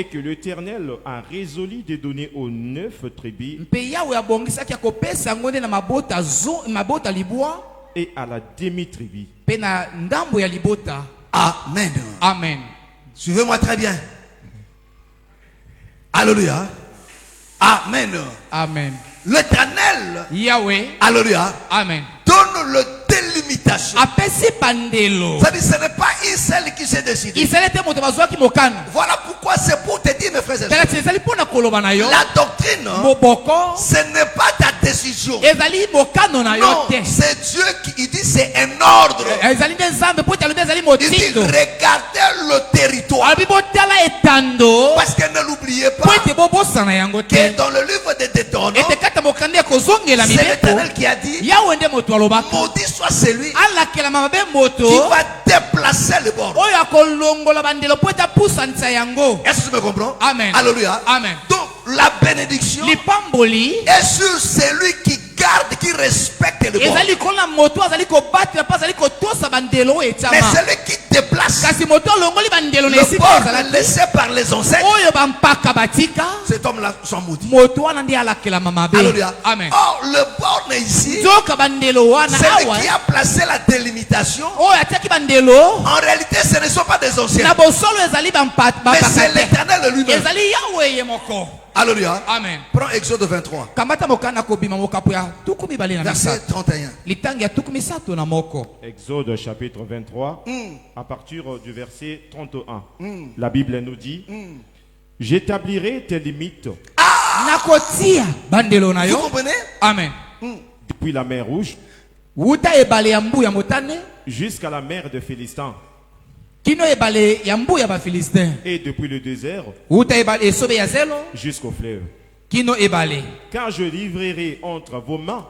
que l'Éternel a résolu de donner aux 9 tribus et à la demi-tribu. Amen. Amen. Suivez-moi très bien. Alléluia. Amen. Amen. L'Éternel, Yahweh, alléluia, amen, donne le délimitage invitation. C'est-à-dire ce n'est pas Israël qui s'est décidé. Voilà pourquoi c'est pour te dire, mes frères et sœurs, la doctrine, ce n'est pas ta décision. Non, c'est Dieu qui dit c'est un ordre. Il dit regardez le territoire. Parce que ne l'oubliez pas que dans le livre de Deutéronome, c'est l'Éternel qui a dit maudit soit celui qui va déplacer le bord. Est-ce que tu me comprends? Amen. Alléluia. Amen. Donc la bénédiction est sur celui qui garde, qui respecte le bord. Mais celui qui déplace le bord laissé par les ancêtres, cet homme-là sont maudits. Alléluia. Amen. Or, le borne ici, celui qui a placé la délimitation, en réalité, ce ne sont pas des anciens, mais c'est l'Éternel lui-même. Alléluia. Amen. Prends Exode 23. Verset 31. Exode chapitre 23, à partir du verset 31. La Bible nous dit, j'établirai tes limites. Vous comprenez? Amen. Depuis la mer Rouge jusqu'à la mer de Philistin. Et depuis le désert jusqu'au fleuve. Car je livrerai entre vos mains.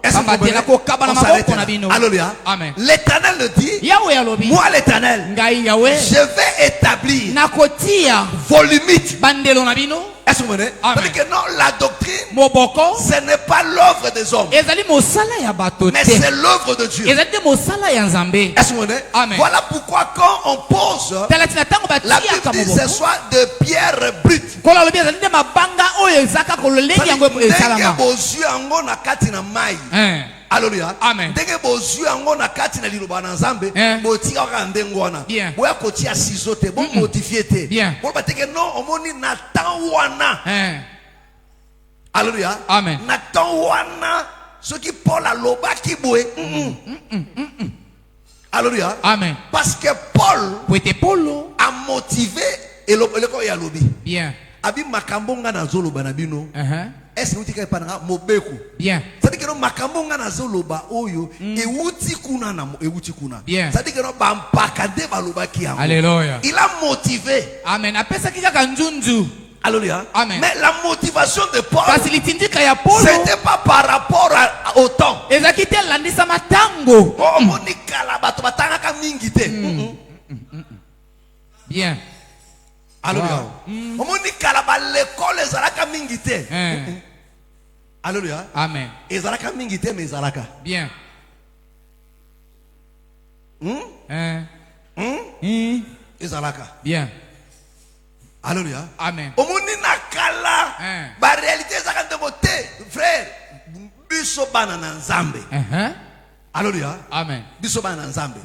Alléluia. Amen. L'Éternel le dit. Moi l'Éternel, je vais établir vos limites. Est-ce que vous comprenez? C'est-à-dire que non, la doctrine, ce n'est pas l'œuvre des hommes, mais c'est l'œuvre de Dieu. Est-ce que vous comprenez? Voilà pourquoi quand on pose, la Bible dit ce soit de pierre brute. Alléluia. Amen. Dès que vous avez na kati na liloba na nzambe, boti ka ndengwana. Boya koti ya sizote, bon modifier te. Bon ba teke non, omoni na tanwana. Alléluia. Amen. Na tanwana, ce qui Paul a loba ki boe. Alléluia. Amen. Parce que Paul a motivé et le ko ya lobi. Bien. Abi makambo nga na zoloba na bino. Est-ce que vous dites que mobeku? Bien. C'est-à-dire que makambo nga na zoloba oyo e wuti kuna na e wuti kuna. C'est-à-dire que ba mpakade baloba ki yango. Alléluia. Il a motivé. Amen. Apesa kika njunju. Alléluia. Amen. Mais la motivation de Paul, c'était pas par rapport au temps. Bien. Alléluia. Alléluia. Amen. Bien. Bien. Alléluia. Amen. Omoni nakala. Ba réalité ezaka ndeko te, frère. Biso bana na nzambe. Alléluia. Amen. Biso bana na nzambe.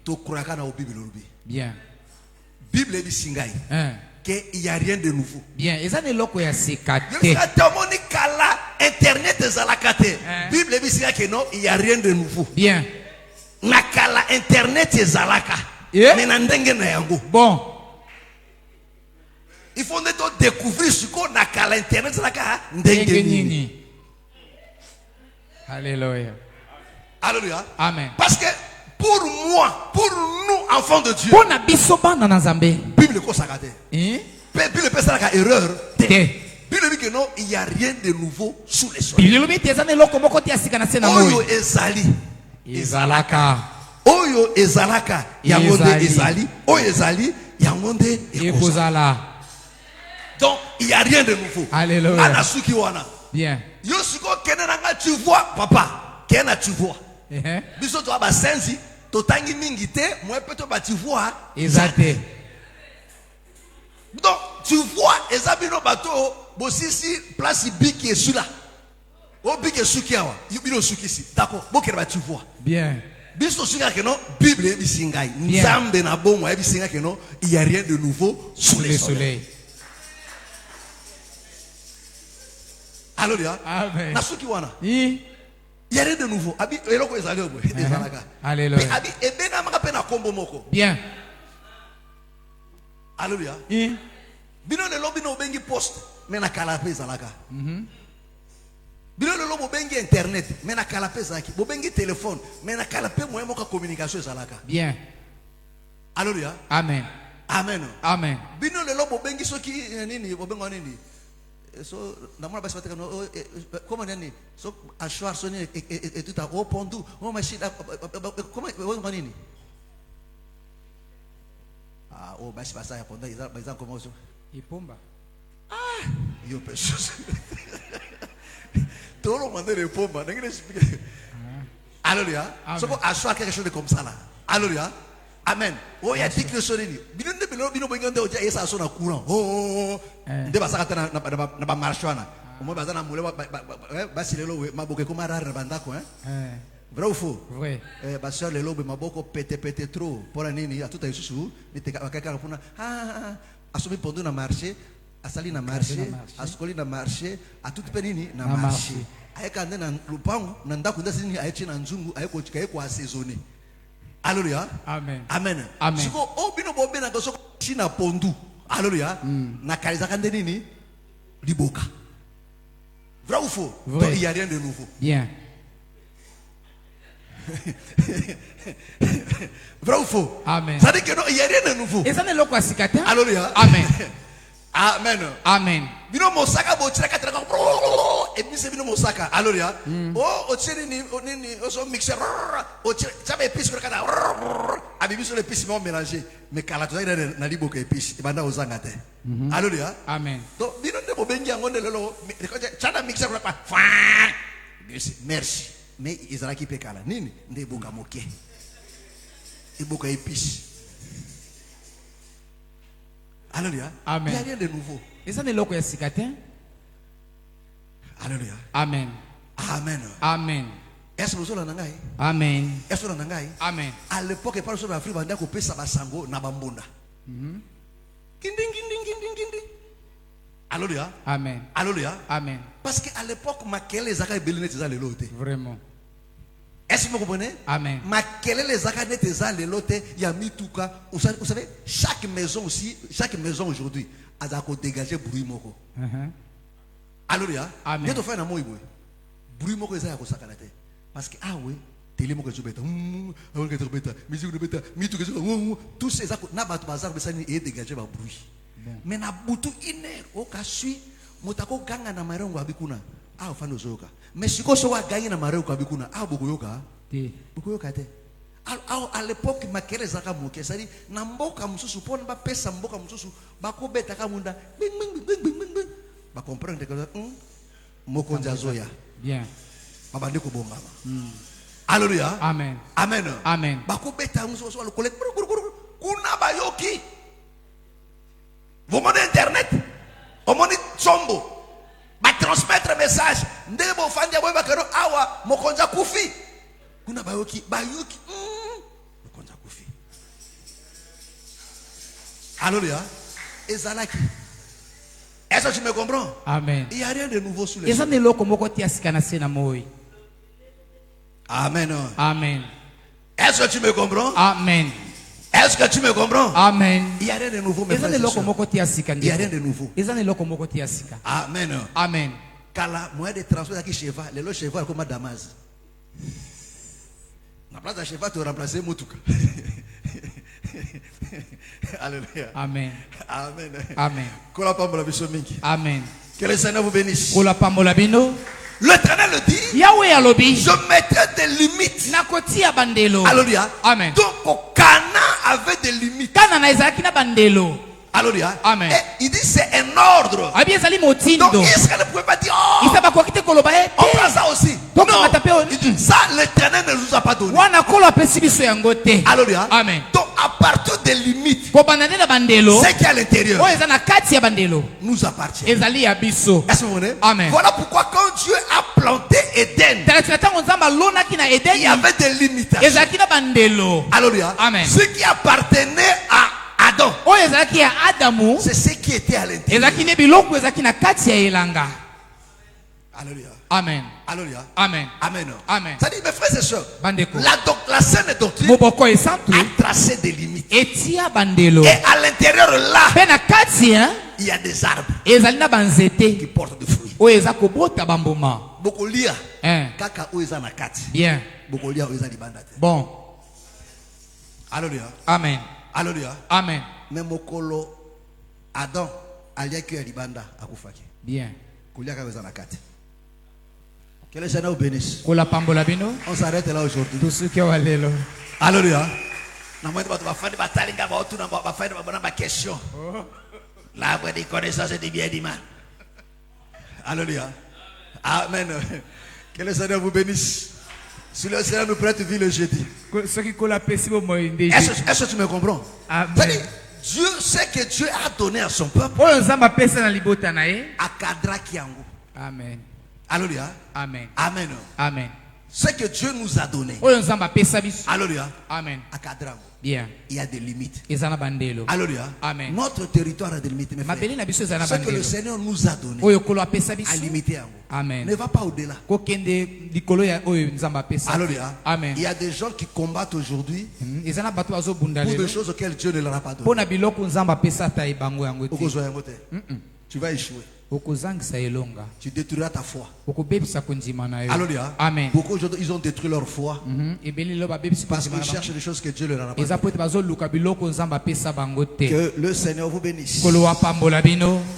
To kuraka na Bible lobi. Bien. Bible bisingai. Que il y a rien de nouveau. Bien. Ezane loko ya sekate. Omoni kala internet ezalaka te. Bible bisingai que non, il y a rien de nouveau. Bien. Nakala internet ezalaka. Mais na ndenge na yango. Bon. Il faut découvrir ce qu'on a qu'à l'internet. Alléluia. Alléluia. Amen. Parce que pour moi, pour nous, enfants de Dieu, Bible ko sakate. Bible peut faire une erreur. Bible dit que non, il n'y a rien de nouveau sous les soleils. Oyo ezali. Ezalaka. Oyo ezalaka. Yangonde ezali. Oyo ezali. Yangonde ekozala. Donc, il n'y a rien de nouveau. Alléluia. Bien. Tu vois, papa. Tu vois. Biso to ba sensi, to tangi mingi te, moi peut-être ba tu vois. Exacté. Donc, tu vois, ezabino bato, bosisi place biki et celui-là. O biki et suki awa. Yubino suki si. D'accord. Bokere tu vois. Bien. Biso suki que non, Bible bisingai. Nzambe na bongo e bisinga que non, il n'y a rien de nouveau sous le soleil. Alléluia. Amen. Nasuki wana. Il y a rien de nouveau. Alléluia. Bien. Alléluia. Bino le lobi no bengi post, mais na kalape zalaka. Bino le lobo bengi internet, mais na kalape zaki. Bo bengi téléphone, mais na kalape moyen moka communication zalaka. Bien. Alléluia. Amen. Amen. Amen. Bino le lobo bengi soki nini, bo bengo nini. So na mona basi bateka no comment nini? So ashwar soni et tout à haut pondu. Oh machine comment nini? Ah, oh basi basa ya ponda ils comment ça? Ipomba. Ah, yo pessoas. Tout le monde répond, alléluia. So ko ashwar quelque chose de comme ça là. Alléluia. Amen. Oh, il y a dit que ce n'est pas. Bino bengande oja esa so na courant. Oh, de basaka na ba marchwana. O mo bazana mule ba silelo maboke ko marara bandako hein. Vrai ou faux? Vrai. Baseur lelo be maboko pété trop. Pour nini a tout ayusu ni te kaka puna asumi pondo na marché, asali na marché, askoli na marché, a tout penini na marché. Ayeka ndena lupango na ndako ndasi ni ayechi na nzungu ayeko chikaye assaisonner. Alléluia. Amen. Amen. Amen. Siko obino bobe na goso china pondu. Alléluia. Na kaliza kande nini? Liboka. Vrai ou faux? Vrai. Il n'y a rien de nouveau. Bien. Vrai ou faux? Amen. Ça dit que non, il n'y a rien de nouveau. Et ça n'est pas sikata. Alléluia. Amen. Amen. Amen. Bino mosaka bochira kataka. Et puis c'est bino mosaka. Alléluia. Oh, ochiri ni oso mixer. Ochiri sabe épice ko kata. Abibi sur l'épice mais mélangé. Mais kala to ina na liboka épice. Ibanda ozanga te. Alléluia. Amen. Donc bino ne bobengi angonde lelo. Chana mixer ko pa. Merci. Mais Israël qui peut kala. Nini nde boka moke. Iboka épice. Alléluia. Amen. Il n'y a rien de nouveau. Et ça n'est pas sikata. Alléluia. Amen. Amen. Amen. Est-ce que vous avez nangai? Amen. Est-ce que vous avez nangai? Amen. À l'époque, il parle sur l'Afrique, il y a coupé Sabasango, Nabambunda. Alléluia. Amen. Alléluia. Amen. Parce qu'à l'époque, ma quelle les akas belines tes les lotes. Vraiment. Est-ce que vous comprenez? Amen. Ma quelle les akas tes les lotes, il y a mis tout cas. Vous savez, chaque maison aussi, chaque maison aujourd'hui, a dégagé bruit moko. Alléluia. Amen. Quand on fait un mot, bruit moko ezaya ko sakanate. Parce que ah oui, télé moko ezobeta. On que ezobeta, musique ezobeta, mitu ezobeta. Tous ces accords na batu bazar besani et dégager ba bruit. Mais na butu iner o kasui mutako ganga na marengo abikuna. Ah ofando zoka. Mais siko so wa ganga na marengo abikuna. Ah bokoyoka. Te. Bokoyoka te. À l'époque makele zaka moke sari na mboka mususu pona ba pesa mboka mususu bako beta ka munda. Bing bing bing bing bing bing. Ba comprendre que mokonza zoya. Bien. Mabandi ko bomba. Alléluia. Amen. Amen. Amen. Bako beta mususu so le collègue. Kuna bayoki. Vous monez internet. Vous monez sombo. Ba transmettre message. Ndebo fandi abo bakero awa mokonza kufi. Kuna bayoki. Mokonza kufi. Alléluia. Ezalaki. Est-ce que tu me comprends? Amen. Il n'y a rien de nouveau sous les cieux. Amen. Amen. Est-ce que tu me comprends? Amen. Est-ce que tu me comprends? Amen. Il n'y a rien de nouveau. Il n'y a rien de nouveau. Amen. Amen. Kala moyen de transport qui cheval, les lots cheval comme Damas. La place de cheval tu remplacer Moutouk. Alléluia. Amen. Amen. Amen. Amen. Que le Seigneur vous bénisse. L'Éternel le dit. Yahweh je mettrai des limites. Alléluia. Amen. Donc Cana avait des limites. Alléluia. Amen. Et il dit c'est un ordre. Donc Israël ne pouvait pas dire oh, on prend ça aussi. Non. Il dit, ça l'Éternel ne nous a pas donné. Alléluia. Amen. Donc à partir des limites, ce qui est à l'intérieur nous appartient. Est-ce que vous voyez? Amen. Voilà pourquoi quand Dieu a planté Éden, il y avait des limitations. Alléluia. Amen. Ce qui appartenait à Adam, c'est ce qui était à l'intérieur. Alléluia. Amen. Alléluia. Amen. Amen. Amen. Ça dit, mes frères et sœurs, la saine doctrine a tracé des limites. Et à l'intérieur là, il y a des arbres qui portent des fruits. Beaucoup lire. Kaka oeza na kati. Bien. Beaucoup lire oeza libanda. Bon. Alléluia. Amen. Alléluia. Amen. Mais mokolo Adam alia ki libanda akufaki. Bien. Kulia ka oeza na kati. Que le Seigneur vous bénisse. On s'arrête là aujourd'hui. Tous ceux qui ont allé là. Alléluia. Na mwende batu bafandi batalinga ba otu na bafandi ba ba question. La vraie des connaissances et des biens du mal. Alléluia. Amen. Que le Seigneur vous bénisse. Si le Seigneur nous prête vie le jeudi. Est-ce que tu me comprends? Dieu sait que Dieu a donné à son peuple. Amen. Alléluia. Amen. Amen. Amen. Ce que Dieu nous a donné. Alléluia. Amen. Bien. Il y a des limites. Alléluia. Amen. Notre territoire a des limites. Mes frères. Ce que le Seigneur nous a donné a limité. Amen. Ne va pas au-delà. Alléluia. Amen. Il y a des gens qui combattent aujourd'hui pour des choses auxquelles Dieu ne leur a pas donné. Tu vas échouer. Tu détruiras ta foi. Alléluia. Amen. Beaucoup aujourd'hui, ils ont détruit leur foi parce qu'ils cherchent des choses que Dieu ne leur a pas donné. Que le Seigneur vous bénisse.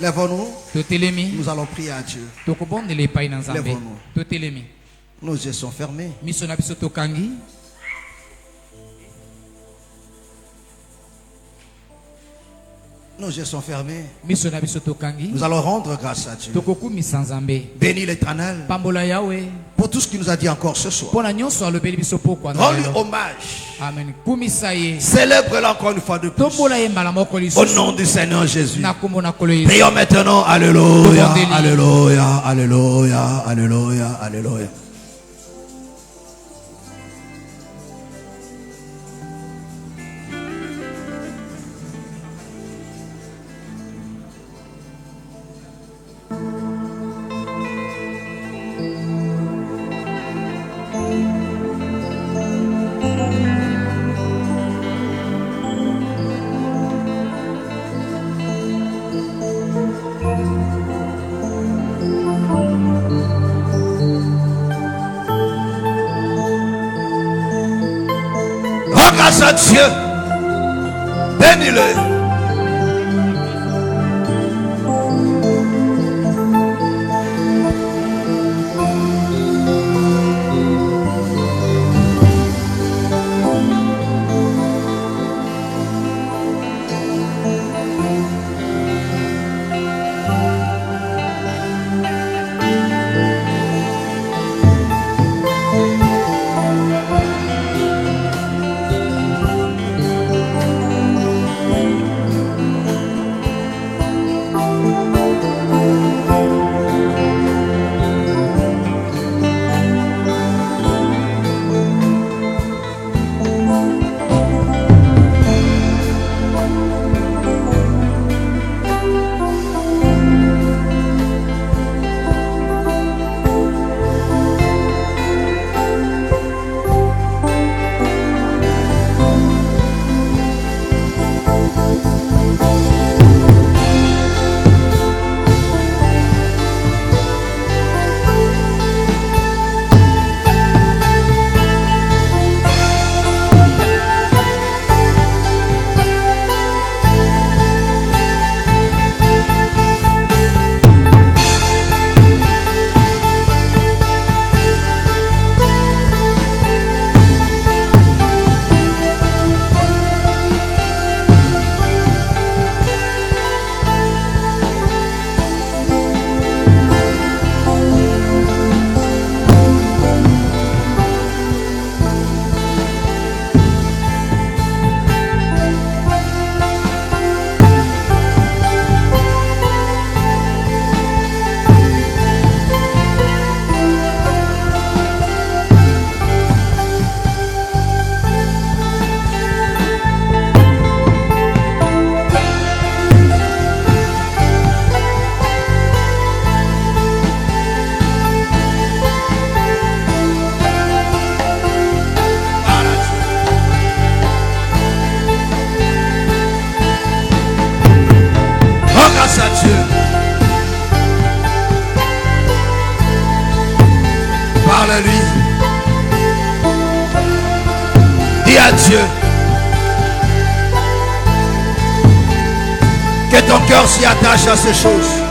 Lèvons-nous. Nous allons prier à Dieu. Lèvons-nous. Nos yeux sont fermés. Nos yeux sont fermés. Nous allons rendre grâce à Dieu. Bénis l'Éternel pour tout ce qu'il nous a dit encore ce soir. Rends-lui hommage. Amen. Célèbre-le encore une fois de plus. Au nom du Seigneur Jésus. Prions maintenant. Alléluia. Alléluia. Alléluia. Alléluia. Alléluia. Grâce à Dieu, bénis-le. Parle-lui. Dis à Dieu que ton cœur s'y attache à ces choses.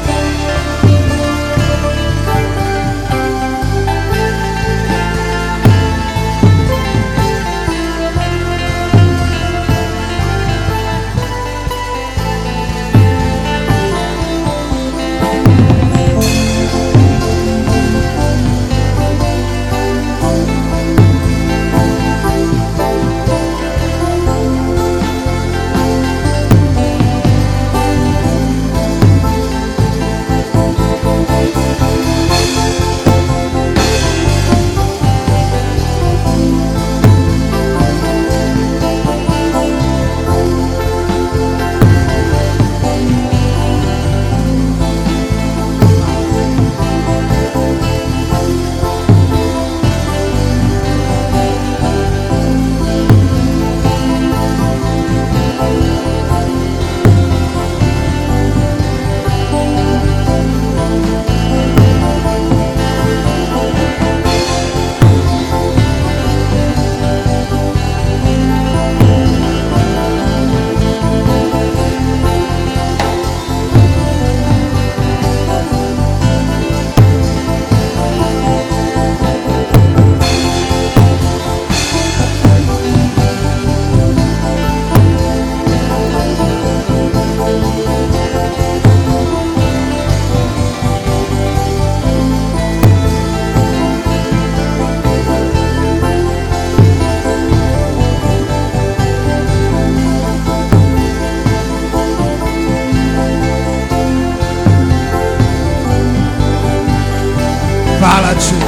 Parle à Dieu.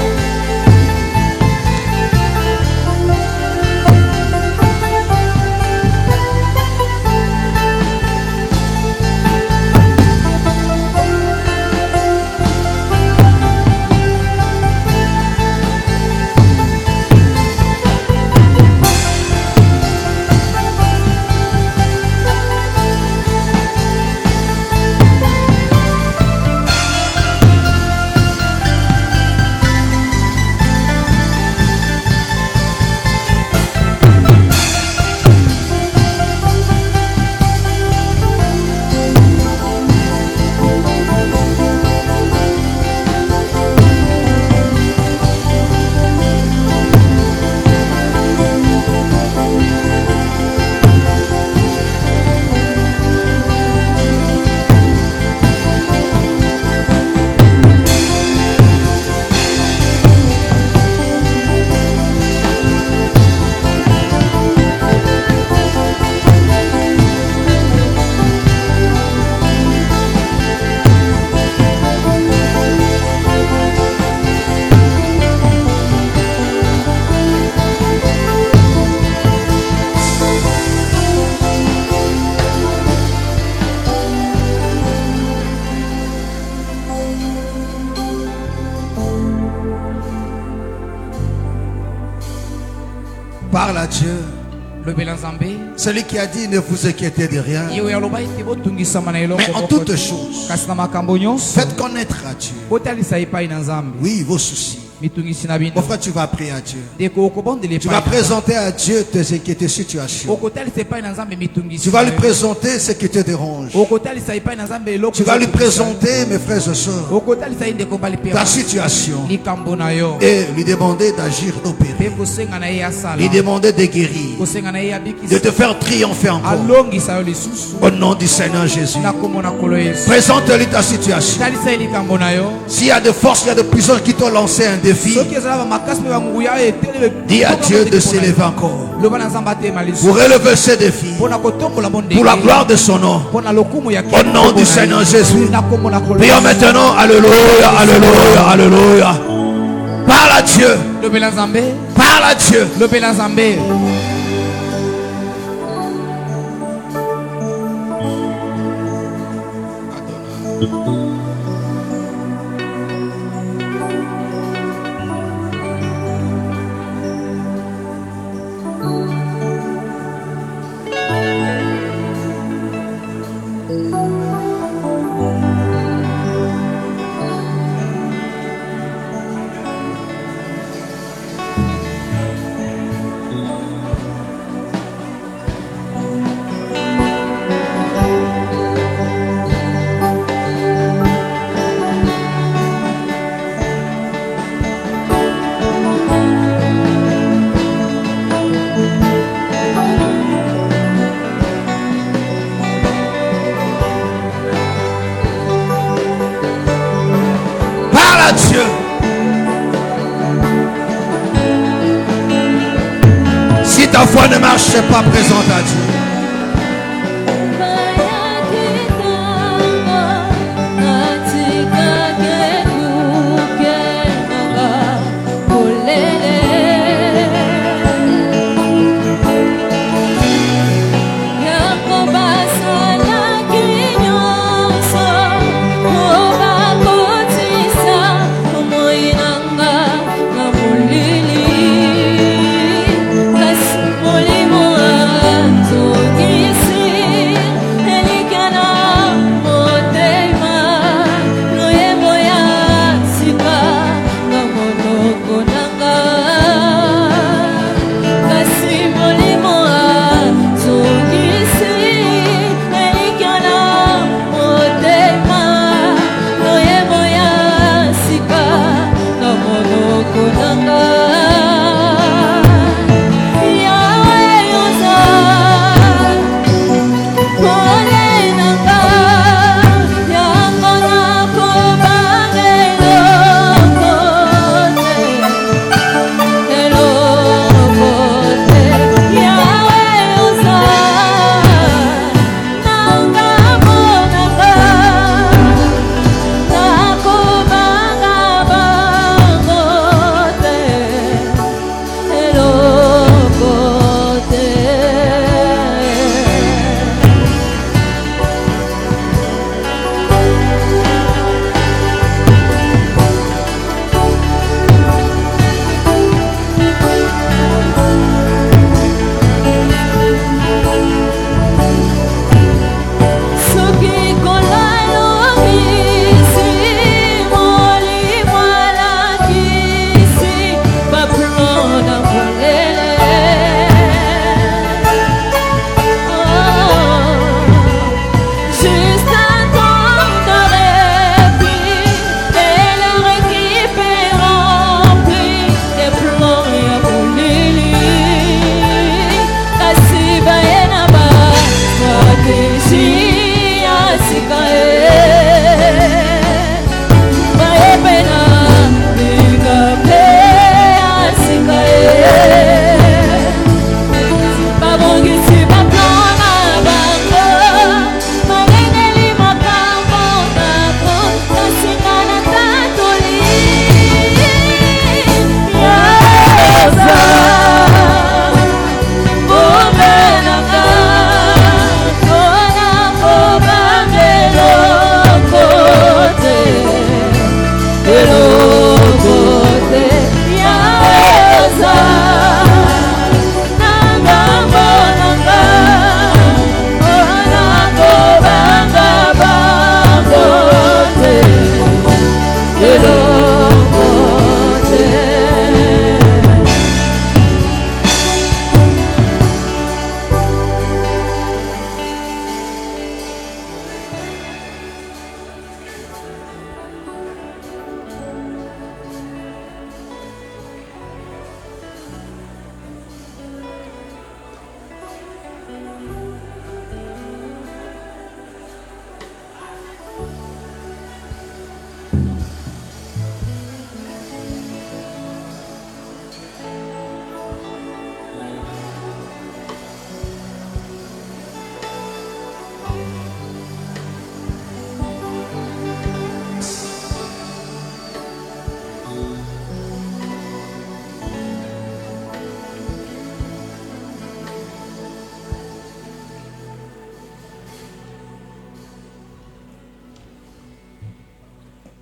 Parle à Dieu. Celui qui a dit ne vous inquiétez de rien, mais en toutes choses faites connaître à Dieu, oui, vos soucis. Mon frère, tu vas prier à Dieu. Tu vas présenter à Dieu tes inquiétudes, situations. Tu vas lui présenter ce qui te dérange. Tu vas lui présenter, mes frères et sœurs, ta situation et lui demander d'agir, d'opérer, lui demander de guérir, de te faire triompher encore. Au nom du Seigneur Jésus, présente-lui ta situation. S'il y a des forces, il y a des puissances qui t'ont lancé un défi, dis à Dieu de s'élever encore pour relever ces défis, pour la gloire de son nom. Au nom du Seigneur Jésus, prions maintenant. Alléluia, alléluia, alléluia. Parle à Dieu. Parle à Dieu. ta foi ne marche pas, présente à Dieu.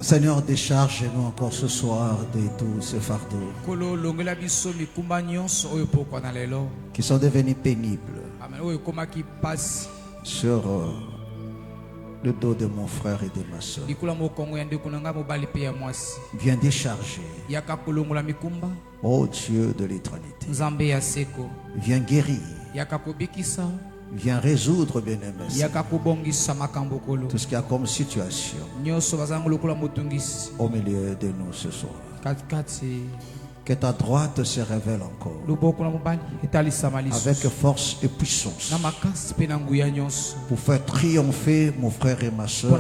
Seigneur, décharge-nous encore ce soir de tous ces fardeaux qui sont devenus pénibles sur le dos de mon frère et de ma soeur. Viens décharger, ô Dieu de l'éternité. Viens guérir. Viens résoudre, bien-aimé, tout ce qu'il y a comme situation au milieu de nous ce soir. Que ta droite se révèle encore avec force et puissance pour faire triompher mon frère et ma soeur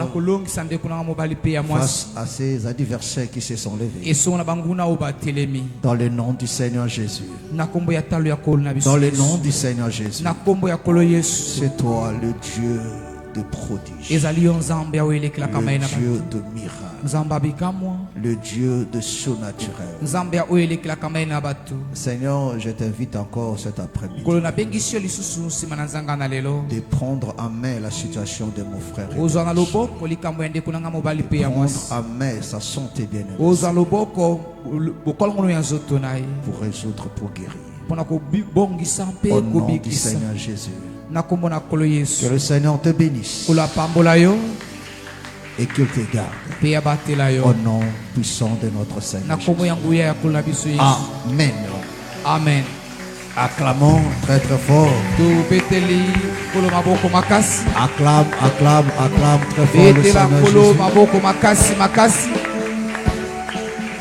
face à ces adversaires qui se sont levés. Dans le nom du Seigneur Jésus. Dans le nom du Seigneur Jésus. C'est toi le Dieu de prodiges, le Dieu de miracles, le Dieu de surnaturel. Seigneur, je t'invite encore cet après-midi de prendre en main la situation de mon frère, prendre en main sa santé bien-aimée pour résoudre, pour guérir. Au nom du Seigneur Jésus. Que le Seigneur te bénisse et qu'il te garde. Au nom puissant de notre Seigneur Jésus. Amen. Amen. Acclamons très très fort. Acclame, acclame, acclame très fort le Seigneur Jésus.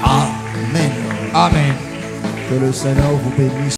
Amen. Amen. Que le Seigneur vous bénisse.